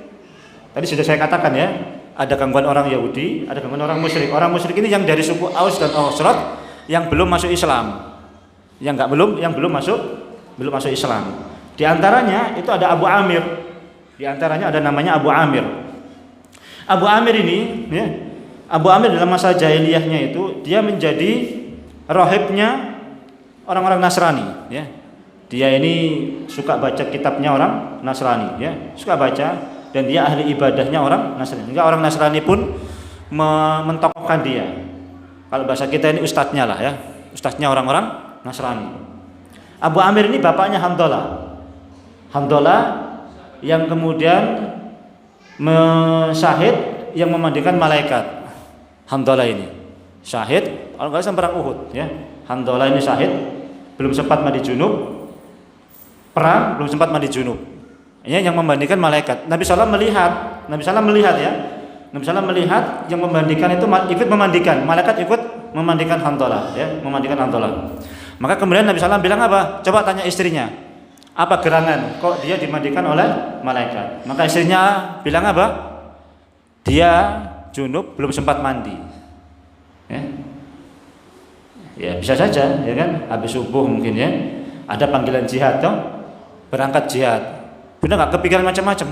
Tadi sudah saya katakan, ya, ada gangguan orang Yahudi, ada gangguan orang musyrik. Orang musyrik ini yang dari suku Aus dan Khazraj yang belum masuk Islam, yang belum masuk Islam. Di antaranya itu ada Abu Amir. Di antaranya ada namanya Abu Amir. Abu Amir ini, ya, Abu Amir dalam masa jahiliyahnya itu dia menjadi rahibnya orang-orang Nasrani, ya. Dia ini suka baca kitabnya orang Nasrani, ya. Suka baca, dan dia ahli ibadahnya orang Nasrani. Hingga orang Nasrani pun mentokohkan dia. Kalau bahasa kita ini ustadznya lah, ya. Ustadznya orang-orang Nasrani. Abu Amir ini bapaknya Handalah. Handalah yang kemudian syahid yang memandikan malaikat. Handalah ini syahid, kalau nggak salah perang Uhud, ya. Handalah ini syahid, belum sempat mandi junub, perang belum sempat mandi junub. Ini yang memandikan malaikat. Nabi SAW melihat, ya. Nabi SAW melihat yang memandikan itu ikut memandikan, malaikat ikut memandikan Handalah, ya, memandikan Handalah. Maka kemudian Nabi SAW bilang apa? Coba tanya istrinya, apa gerangan kok dia dimandikan oleh malaikat? Maka istrinya bilang apa? Dia junub, belum sempat mandi. Ya bisa saja, ya kan, habis subuh mungkin, ya, ada panggilan jihad, toh, berangkat jihad, benar nggak kepikiran macam-macam.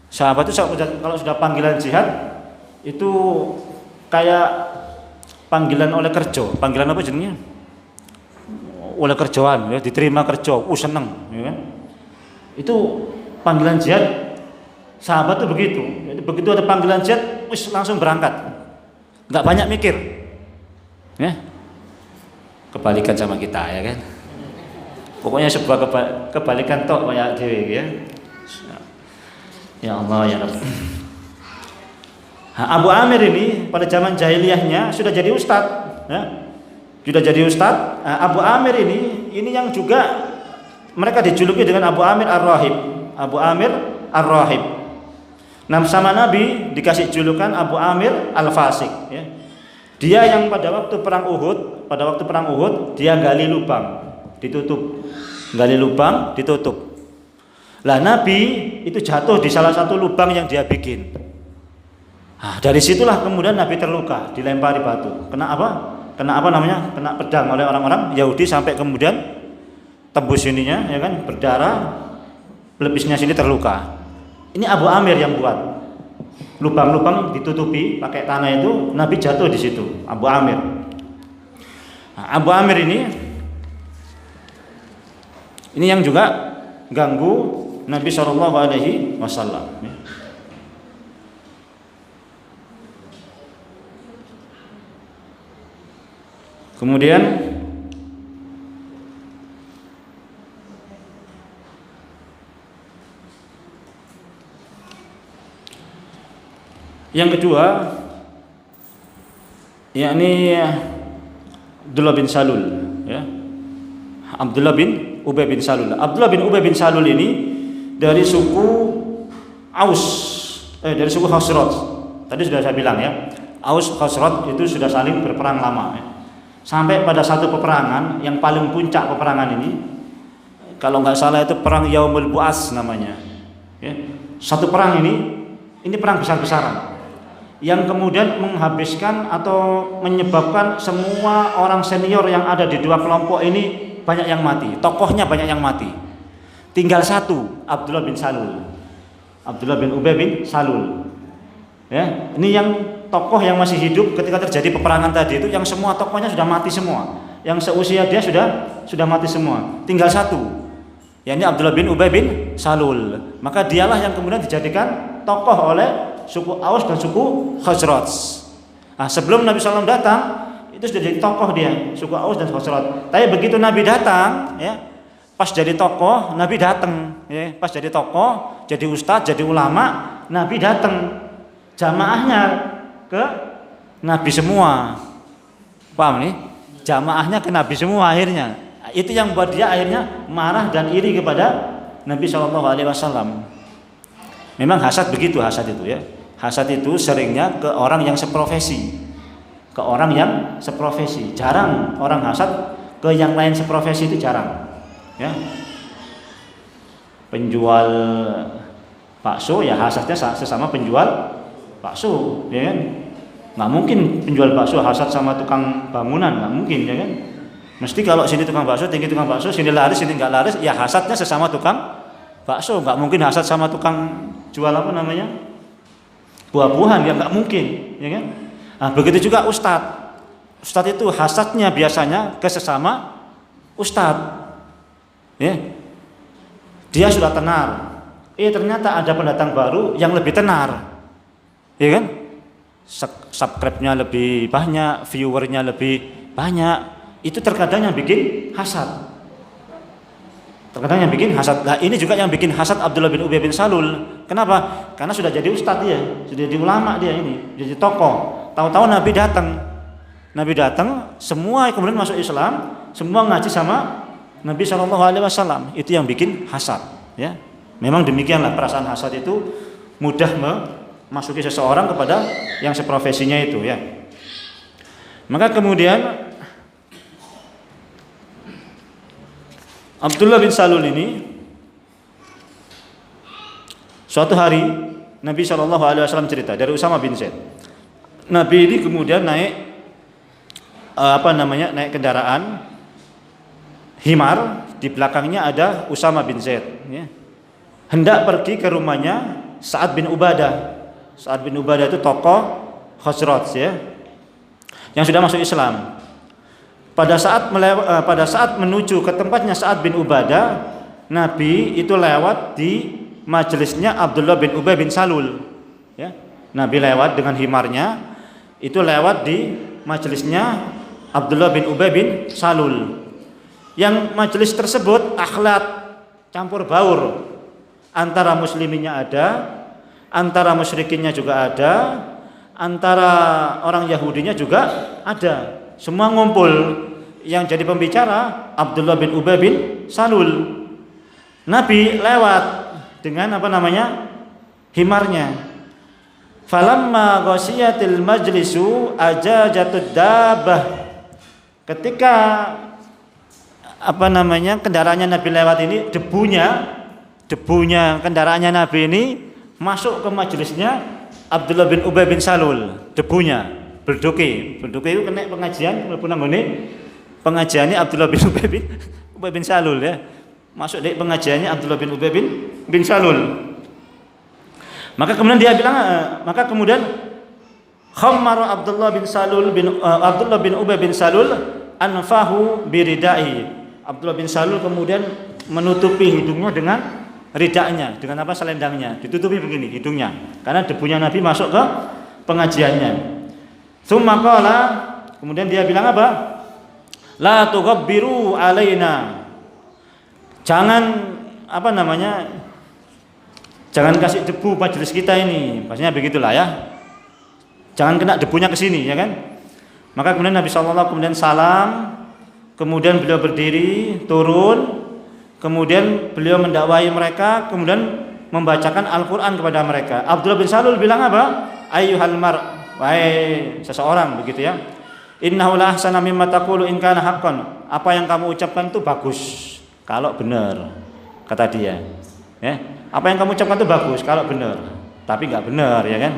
Sahabat itu kalau sudah panggilan jihad itu kayak panggilan oleh kerja, panggilan apa jenisnya? Oleh kerjaan, ya, diterima kerja, seneng, ya kan? Itu panggilan jihad. Sahabat itu begitu, jadi begitu ada panggilan jihad, langsung berangkat, nggak banyak mikir, ya. Kebalikan sama kita, ya kan. Pokoknya sebuah kebalikan tok banyak dewe, ya. Ya Allah, ya Rabb. Abu Amir ini pada zaman jahiliyahnya sudah jadi ustadz, ya. Sudah jadi ustadz. Abu Amir ini yang juga mereka dijuluki dengan Abu Amir Ar-Rahib. Abu Amir Ar-Rahib. Nah, sama Nabi dikasih julukan Abu Amir Al-Fasik, ya. Dia yang pada waktu perang Uhud dia gali lubang, ditutup. Gali lubang, ditutup. Lah Nabi itu jatuh di salah satu lubang yang dia bikin. Dari situlah kemudian Nabi terluka, dilempari batu. Kena apa? Kena pedang oleh orang-orang Yahudi sampai kemudian tembus sininya, ya kan, berdarah, pelepisnya sini terluka. Ini Abu Amir yang buat. Lubang-lubang ditutupi pakai tanah itu, Nabi jatuh di situ, Abu Amir. Abu Amir ini yang juga ganggu Nabi SAW. Kemudian Yang kedua, yakni Abdullah bin Salul, ya. Abdullah bin Ubay bin Salul. Abdullah bin Ubay bin Salul ini dari suku Aus, dari suku Khazraj. Tadi sudah saya bilang ya, Aus Khazraj itu sudah saling berperang lama. Ya. Sampai pada satu peperangan yang paling puncak peperangan ini, kalau nggak salah itu perang Yaumul Bu'as namanya. Ya. Satu perang ini perang besar-besaran, yang kemudian menghabiskan atau menyebabkan semua orang senior yang ada di dua kelompok ini banyak yang mati, tokohnya banyak yang mati. Tinggal satu, Abdullah bin Salul, Abdullah bin Ubay bin Salul. Ya, ini yang tokoh yang masih hidup ketika terjadi peperangan tadi itu, yang semua tokohnya sudah mati semua, yang seusia dia sudah mati semua. Tinggal satu, yakni Abdullah bin Ubay bin Salul. Maka dialah yang kemudian dijadikan tokoh oleh suku Aus dan suku Khazraj. Nah, sebelum Nabi SAW datang, itu sudah jadi tokoh dia, suku Aus dan Khazraj. Tapi begitu Nabi datang, ya, pas jadi tokoh, Nabi datang, ya, pas jadi tokoh, jadi ustadz, jadi ulama, Nabi datang, jamaahnya ke Nabi semua. Paham nih? Jamaahnya ke Nabi semua akhirnya. Itu yang buat dia akhirnya marah dan iri kepada Nabi SAW. Memang hasad begitu, hasad itu ya. Hasad itu seringnya ke orang yang seprofesi, ke orang yang seprofesi. Jarang orang hasad ke yang lain seprofesi, itu jarang. Ya. Penjual bakso ya hasadnya sesama penjual bakso, ya kan? Nggak mungkin penjual bakso hasad sama tukang bangunan, nggak mungkin, ya kan? Mesti kalau sini tukang bakso, tinggi tukang bakso, sini laris, sini nggak laris, ya hasadnya sesama tukang bakso. Nggak mungkin hasad sama tukang jual apa namanya, buah-buahan, ya nggak mungkin, ya kan? Nah, begitu juga ustadz itu hasadnya biasanya ke sesama ustadz, ya. Dia sudah tenar, ternyata ada pendatang baru yang lebih tenar, ya kan? Subscribe-nya lebih banyak, viewernya lebih banyak, itu terkadang yang bikin hasad. Terkadang yang bikin hasad. Nah, ini juga yang bikin hasad Abdullah bin Ubay bin Salul. Kenapa? Karena sudah jadi ustadz dia, sudah jadi ulama dia ini, jadi tokoh. Tahu-tahu Nabi datang, semua kemudian masuk Islam, semua ngaji sama Nabi SAW. Itu yang bikin hasad. Ya, memang demikianlah perasaan hasad itu mudah memasuki seseorang kepada yang seprofesinya itu. Ya. Maka kemudian Abdullah bin Salul ini suatu hari Nabi SAW cerita dari Usama bin Zaid. Nabi ini kemudian naik naik kendaraan himar, di belakangnya ada Usama bin Zaid. Ya. Hendak pergi ke rumahnya Sa'ad bin Ubadah. Sa'ad bin Ubadah itu tokoh Khazraj, ya, yang sudah masuk Islam. Pada saat menuju ke tempatnya Sa'ad bin Ubadah, Nabi itu lewat di majelisnya Abdullah bin Ubay bin Salul. Ya. Nabi lewat dengan himarnya, itu lewat di majelisnya Abdullah bin Ubay bin Salul. Yang majelis tersebut akhlak campur baur, antara musliminnya ada, antara musyrikinnya juga ada, antara orang Yahudinya juga ada. Semua ngumpul. Yang jadi pembicara Abdullah bin Ubay bin Salul. Nabi lewat dengan himarnya. Falamma ghasyiyatil majlisu ajajatud dabbah. Ketika kendaraannya Nabi lewat ini, debunya kendaraannya Nabi ini masuk ke majelisnya Abdullah bin Ubay bin Salul. Debunya berduki itu kena pengajian, pengajiannya Abdullah bin Ubay bin Salul, ya. Masuk di pengajiannya Abdullah bin Ubay bin Salul. Maka kemudian khammara Abdullah bin Ubay bin Salul anfahu biridai. Abdullah bin Salul kemudian menutupi hidungnya dengan ridanya, dengan selendangnya, ditutupi begini hidungnya, karena debunya Nabi masuk ke pengajiannya. Tsumma qala, kemudian dia bilang apa? La tughabbiru alaina. Jangan jangan kasih debu majelis kita ini. Maksudnya begitulah, ya. jangan kena debunya ke sini, ya kan? Maka kemudian Nabi SAW kemudian salam, kemudian beliau berdiri, turun, kemudian beliau mendakwahi mereka, kemudian membacakan Al-Quran kepada mereka. Abdullah bin Salul bilang apa? Ayyuhal mar, wahai seseorang, begitu ya. Innahu la ahsana mimma taqulu in kana haqqan. Apa yang kamu ucapkan itu bagus kalau benar, kata dia. Ya, apa yang kamu ucapkan itu bagus kalau benar, tapi enggak benar, ya kan?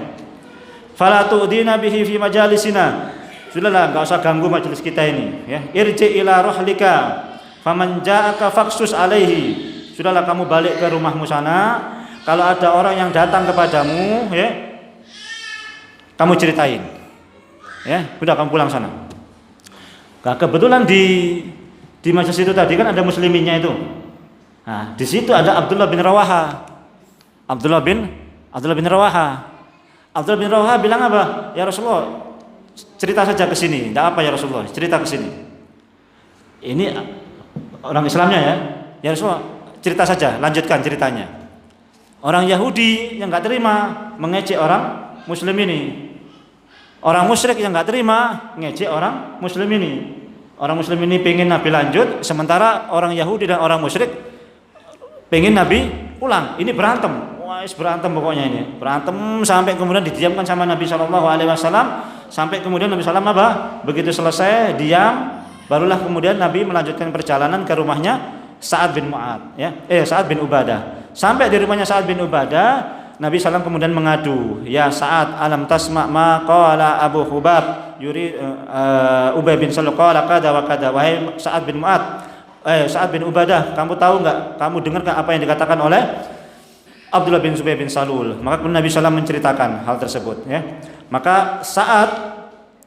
Fala tu'dina bihi fi majalisina. Sudahlah, enggak usah ganggu majelis kita ini, ya. Irji ila rahlika faman ja'aka faqsus alaihi. Sudahlah, kamu balik ke rumahmu sana. Kalau ada orang yang datang kepadamu, ya, kamu ceritain, ya, udah kamu pulang sana. Nah, kebetulan di majelis itu tadi kan ada musliminnya itu. Nah, di situ ada Abdullah bin Rawaha. Abdullah bin Rawaha bilang apa? Ya Rasulullah, cerita saja ke sini. Tidak apa ya Rasulullah, cerita ke sini. Ini orang Islamnya ya. Ya Rasulullah, cerita saja, lanjutkan ceritanya. Orang Yahudi yang enggak terima mengejek orang Muslim ini. Orang musyrik yang enggak terima ngejek orang Muslim ini. Orang Muslim ini pengen Nabi lanjut, sementara orang Yahudi dan orang musyrik pengen Nabi pulang. Ini berantem. Wah, berantem pokoknya ini. Berantem sampai kemudian didiamkan sama Nabi SAW. Sampai kemudian Nabi SAW apa? Begitu selesai diam, barulah kemudian Nabi melanjutkan perjalanan ke rumahnya Sa'ad bin Mu'ad, ya. Sa'ad bin Ubadah. Sampai di rumahnya Sa'ad bin Ubadah, Nabi SAW kemudian mengadu, ya Sa'ad, alam tasma' ma qala Abu Hubab yuri Ubay bin Salul qala kada wa kada. Wahai Sa'ad bin Mu'ad, Sa'ad bin Ubadah, kamu tahu enggak, kamu dengar enggak apa yang dikatakan oleh Abdullah bin Zubair bin Salul? Maka Nabi SAW menceritakan hal tersebut, ya. Maka Sa'ad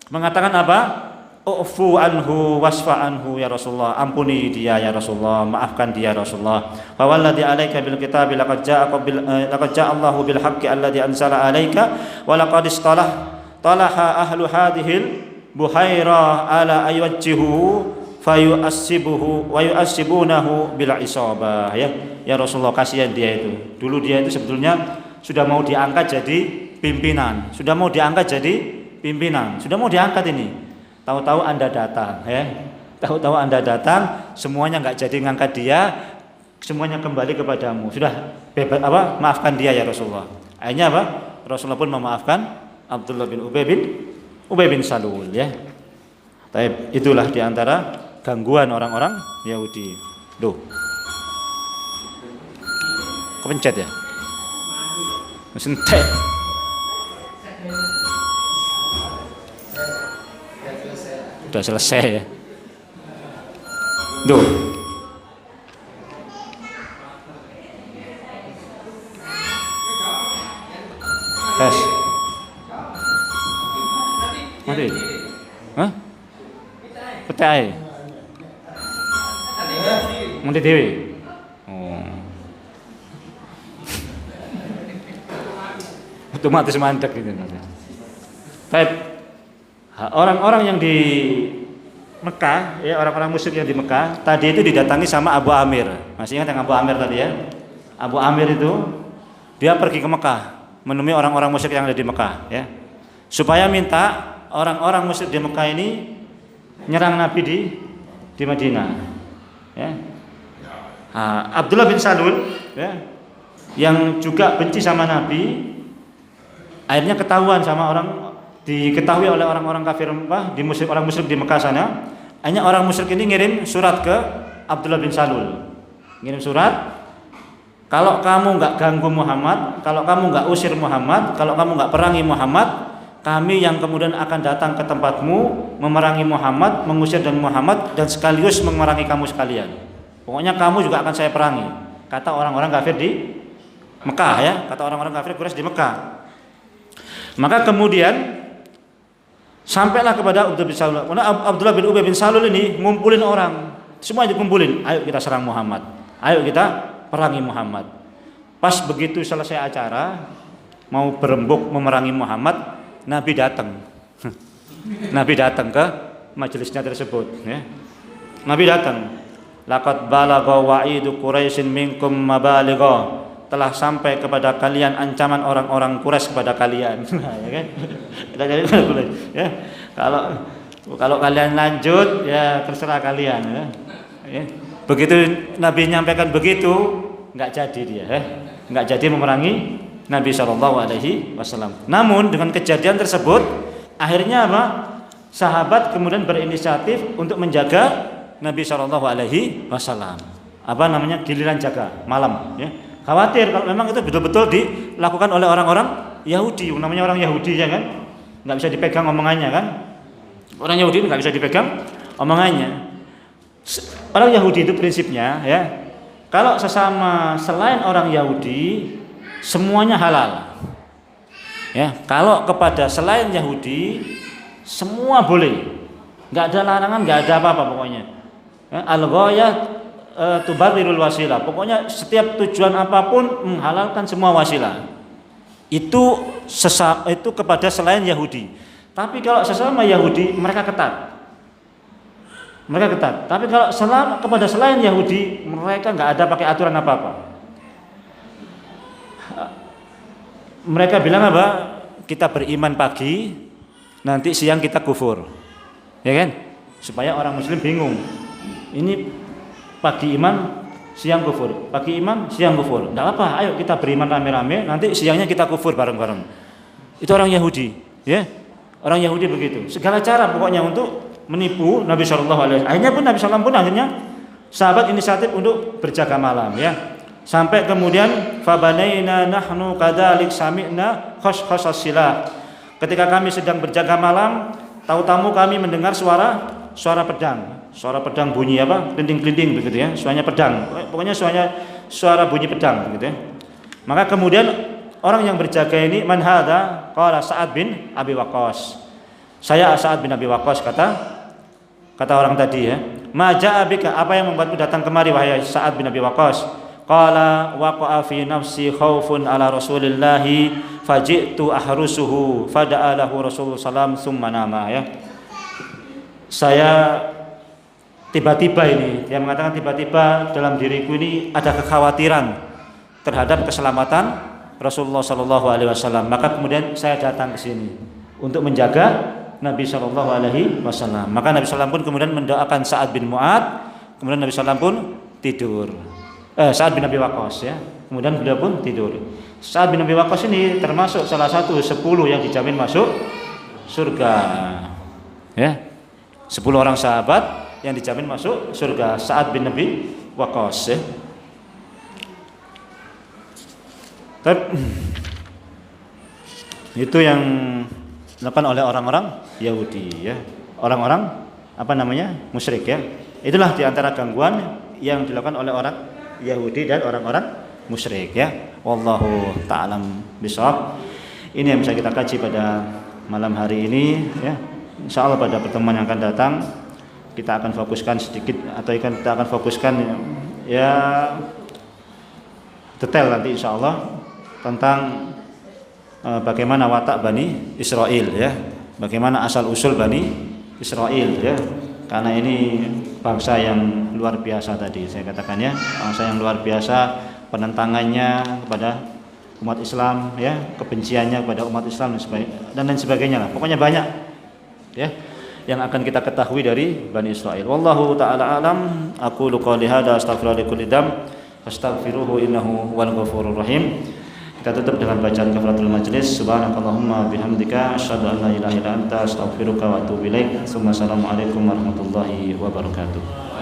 mengatakan apa? Ufu anhu wasfa anhu ya Rasulullah, ampuni dia ya Rasulullah, maafkan dia Rasulullah. Fa walladzi alaika bil kitabi laqad ja'a Allahu bil haqqi alladzi anzala alaika wa laqad talaha ahlu hadhil buhaira ala aywajjihu fayu'assibuhu wa yu'assibunahu bil isabah, ya Rasulullah, kasihan dia itu. Dulu dia itu sebetulnya sudah mau diangkat jadi pimpinan, sudah mau diangkat ini. Tahu-tahu Anda datang, ya. Tahu-tahu Anda datang, semuanya enggak jadi ngangkat dia, semuanya kembali kepadamu. Sudah bebas apa? Maafkan dia ya Rasulullah. Akhirnya apa? Rasulullah pun memaafkan Abdullah bin Ubay bin Salul, ya. Tapi itulah diantara gangguan orang-orang Yahudi. Duh. Kepencet ya? Mesin teh. Sudah selesai ya. Duh. Tes. Mati. Hah? Petai. Mati dewi. Oh. Otomatis mandek gitu. Baik. Orang-orang yang di Mekah, ya, orang-orang musyrik yang di Mekah tadi itu didatangi sama Abu Amir. Masih ingat yang Abu Amir tadi ya? Abu Amir itu dia pergi ke Mekah menemui orang-orang musyrik yang ada di Mekah, ya, supaya minta orang-orang musyrik di Mekah ini nyerang Nabi di Madinah, ya. Abdullah bin Salul, ya, yang juga benci sama Nabi, akhirnya diketahui oleh orang-orang kafir orang musyrik di Mekah sana. Hanya orang musyrik ini ngirim surat ke Abdullah bin Salul. Ngirim surat, kalau kamu enggak ganggu Muhammad, kalau kamu enggak usir Muhammad, kalau kamu enggak perangi Muhammad, kami yang kemudian akan datang ke tempatmu memerangi Muhammad, mengusir dan Muhammad, dan sekaligus memerangi kamu sekalian. Pokoknya kamu juga akan saya perangi, kata orang-orang kafir di Mekah, ya, kata orang-orang kafir Quraisy di Mekah. Maka kemudian sampailah kepada Abdullah bin Salul. Karena Abdullah bin Ubay bin Salul ini ngumpulin orang, semua dikumpulin. Ayo kita serang Muhammad, ayo kita perangi Muhammad. Pas begitu selesai acara, mau berembuk memerangi Muhammad, Nabi datang. Nabi datang ke majelisnya tersebut, ya. Nabi datang. Laqad balagha wa'idu Quraisyin minkum mabaligha telah sampai kepada kalian ancaman orang-orang Quraisy kepada kalian. Ya kan? Kita jadi ya. Kalau kalian lanjut ya terserah kalian ya. Ya. Begitu Nabi nyampaikan begitu, enggak jadi dia, enggak jadi memerangi Nabi SAW. Namun dengan kejadian tersebut, akhirnya apa? Sahabat kemudian berinisiatif untuk menjaga Nabi SAW. Apa namanya? Giliran jaga malam. Ya. Khawatir kalau memang itu betul-betul dilakukan oleh orang-orang Yahudi. Namanya orang Yahudi ya kan, nggak bisa dipegang omongannya kan. Orang Yahudi nggak bisa dipegang omongannya. Orang Yahudi itu prinsipnya ya, kalau sesama selain orang Yahudi semuanya halal. Ya, kalau kepada selain Yahudi semua boleh, nggak ada larangan, nggak ada apa-apa pokoknya. Ya, al-ghayah tubarrirul wasilah. Pokoknya setiap tujuan apapun menghalalkan semua wasilah. Itu kepada selain Yahudi. Tapi kalau sesama Yahudi mereka ketat. Tapi kalau kepada selain Yahudi mereka nggak ada pakai aturan apa-apa. Mereka bilang apa? Kita beriman pagi, nanti siang kita kufur, ya kan? Supaya orang Muslim bingung. Ini pagi iman, siang kufur. Pagi iman, siang kufur. Tidak apa, ayo kita beriman rame-rame, nanti siangnya kita kufur bareng-bareng. Itu orang Yahudi, ya. Orang Yahudi begitu. Segala cara pokoknya untuk menipu Nabi SAW. Akhirnya pun Nabi SAW pun akhirnya sahabat inisiatif untuk berjaga malam, ya. Sampai kemudian fabanaina nahnu kadzalik sami'na khashkhashas silah. Ketika kami sedang berjaga malam, tahu-tahu kami mendengar suara pedang. Suara pedang bunyi apa? Kelinting-kelinting begitu ya. Suaranya pedang. Pokoknya suara bunyi pedang begitu ya. Maka kemudian orang yang berjaga ini man hadza? Qala Sa'ad bin Abi Waqqas. Saya Sa'ad bin Abi Waqqas kata orang tadi ya. Ma ja'a bika? Apa yang membuatmu datang kemari wahai Sa'ad bin Abi Waqqas? Qala waqa'a fi nafsi khaufun ala Rasulillah faji'tu ahrusuhu fada'a lahu Rasulullah sallallahu tsumma nama ya. Saya tiba-tiba ini, dia mengatakan tiba-tiba dalam diriku ini ada kekhawatiran terhadap keselamatan Rasulullah Sallallahu Alaihi Wasallam. Maka kemudian saya datang ke sini untuk menjaga Nabi Sallallahu Alaihi Wasallam. Maka Nabi Sallam pun kemudian mendoakan Sa'ad bin Mu'ad. Kemudian Nabi Sallam pun tidur. Sa'ad bin Abi Waqqas ya. Kemudian beliau pun tidur. Sa'ad bin Abi Waqqas ini termasuk salah satu 10 yang dijamin masuk surga. Ya. 10 orang sahabat yang dijamin masuk surga. Sa'ad bin Abi Waqqas ya. Itu yang dilakukan oleh orang-orang Yahudi ya. Orang-orang musyrik ya. Itulah diantara gangguan yang dilakukan oleh orang Yahudi dan orang-orang musyrik ya. Wallahu ta'alam bishawab. Ini yang bisa kita kaji pada malam hari ini ya. Insyaallah pada pertemuan yang akan datang kita akan fokuskan sedikit atau kita akan fokuskan ya detail nanti insyaallah tentang bagaimana watak Bani Israel ya, bagaimana asal usul Bani Israel ya, karena ini bangsa yang luar biasa tadi saya katakan ya, bangsa yang luar biasa penentangannya kepada umat Islam ya, kebenciannya kepada umat Islam dan lain sebagainya lah, pokoknya banyak ya yang akan kita ketahui dari Bani Israel. Wallahu ta'ala alam. Aqulu qouli hadza astaghfirullaha li kulli dzamb fastaghfiruhu innahu huwal ghafurur rahim. Kita tutup dengan bacaan kafaratul majlis. Subhanakallahumma bihamdika asyhadu an la ilaha illa anta astaghfiruka wa atubu ilaik. Assalamualaikum warahmatullahi wabarakatuh.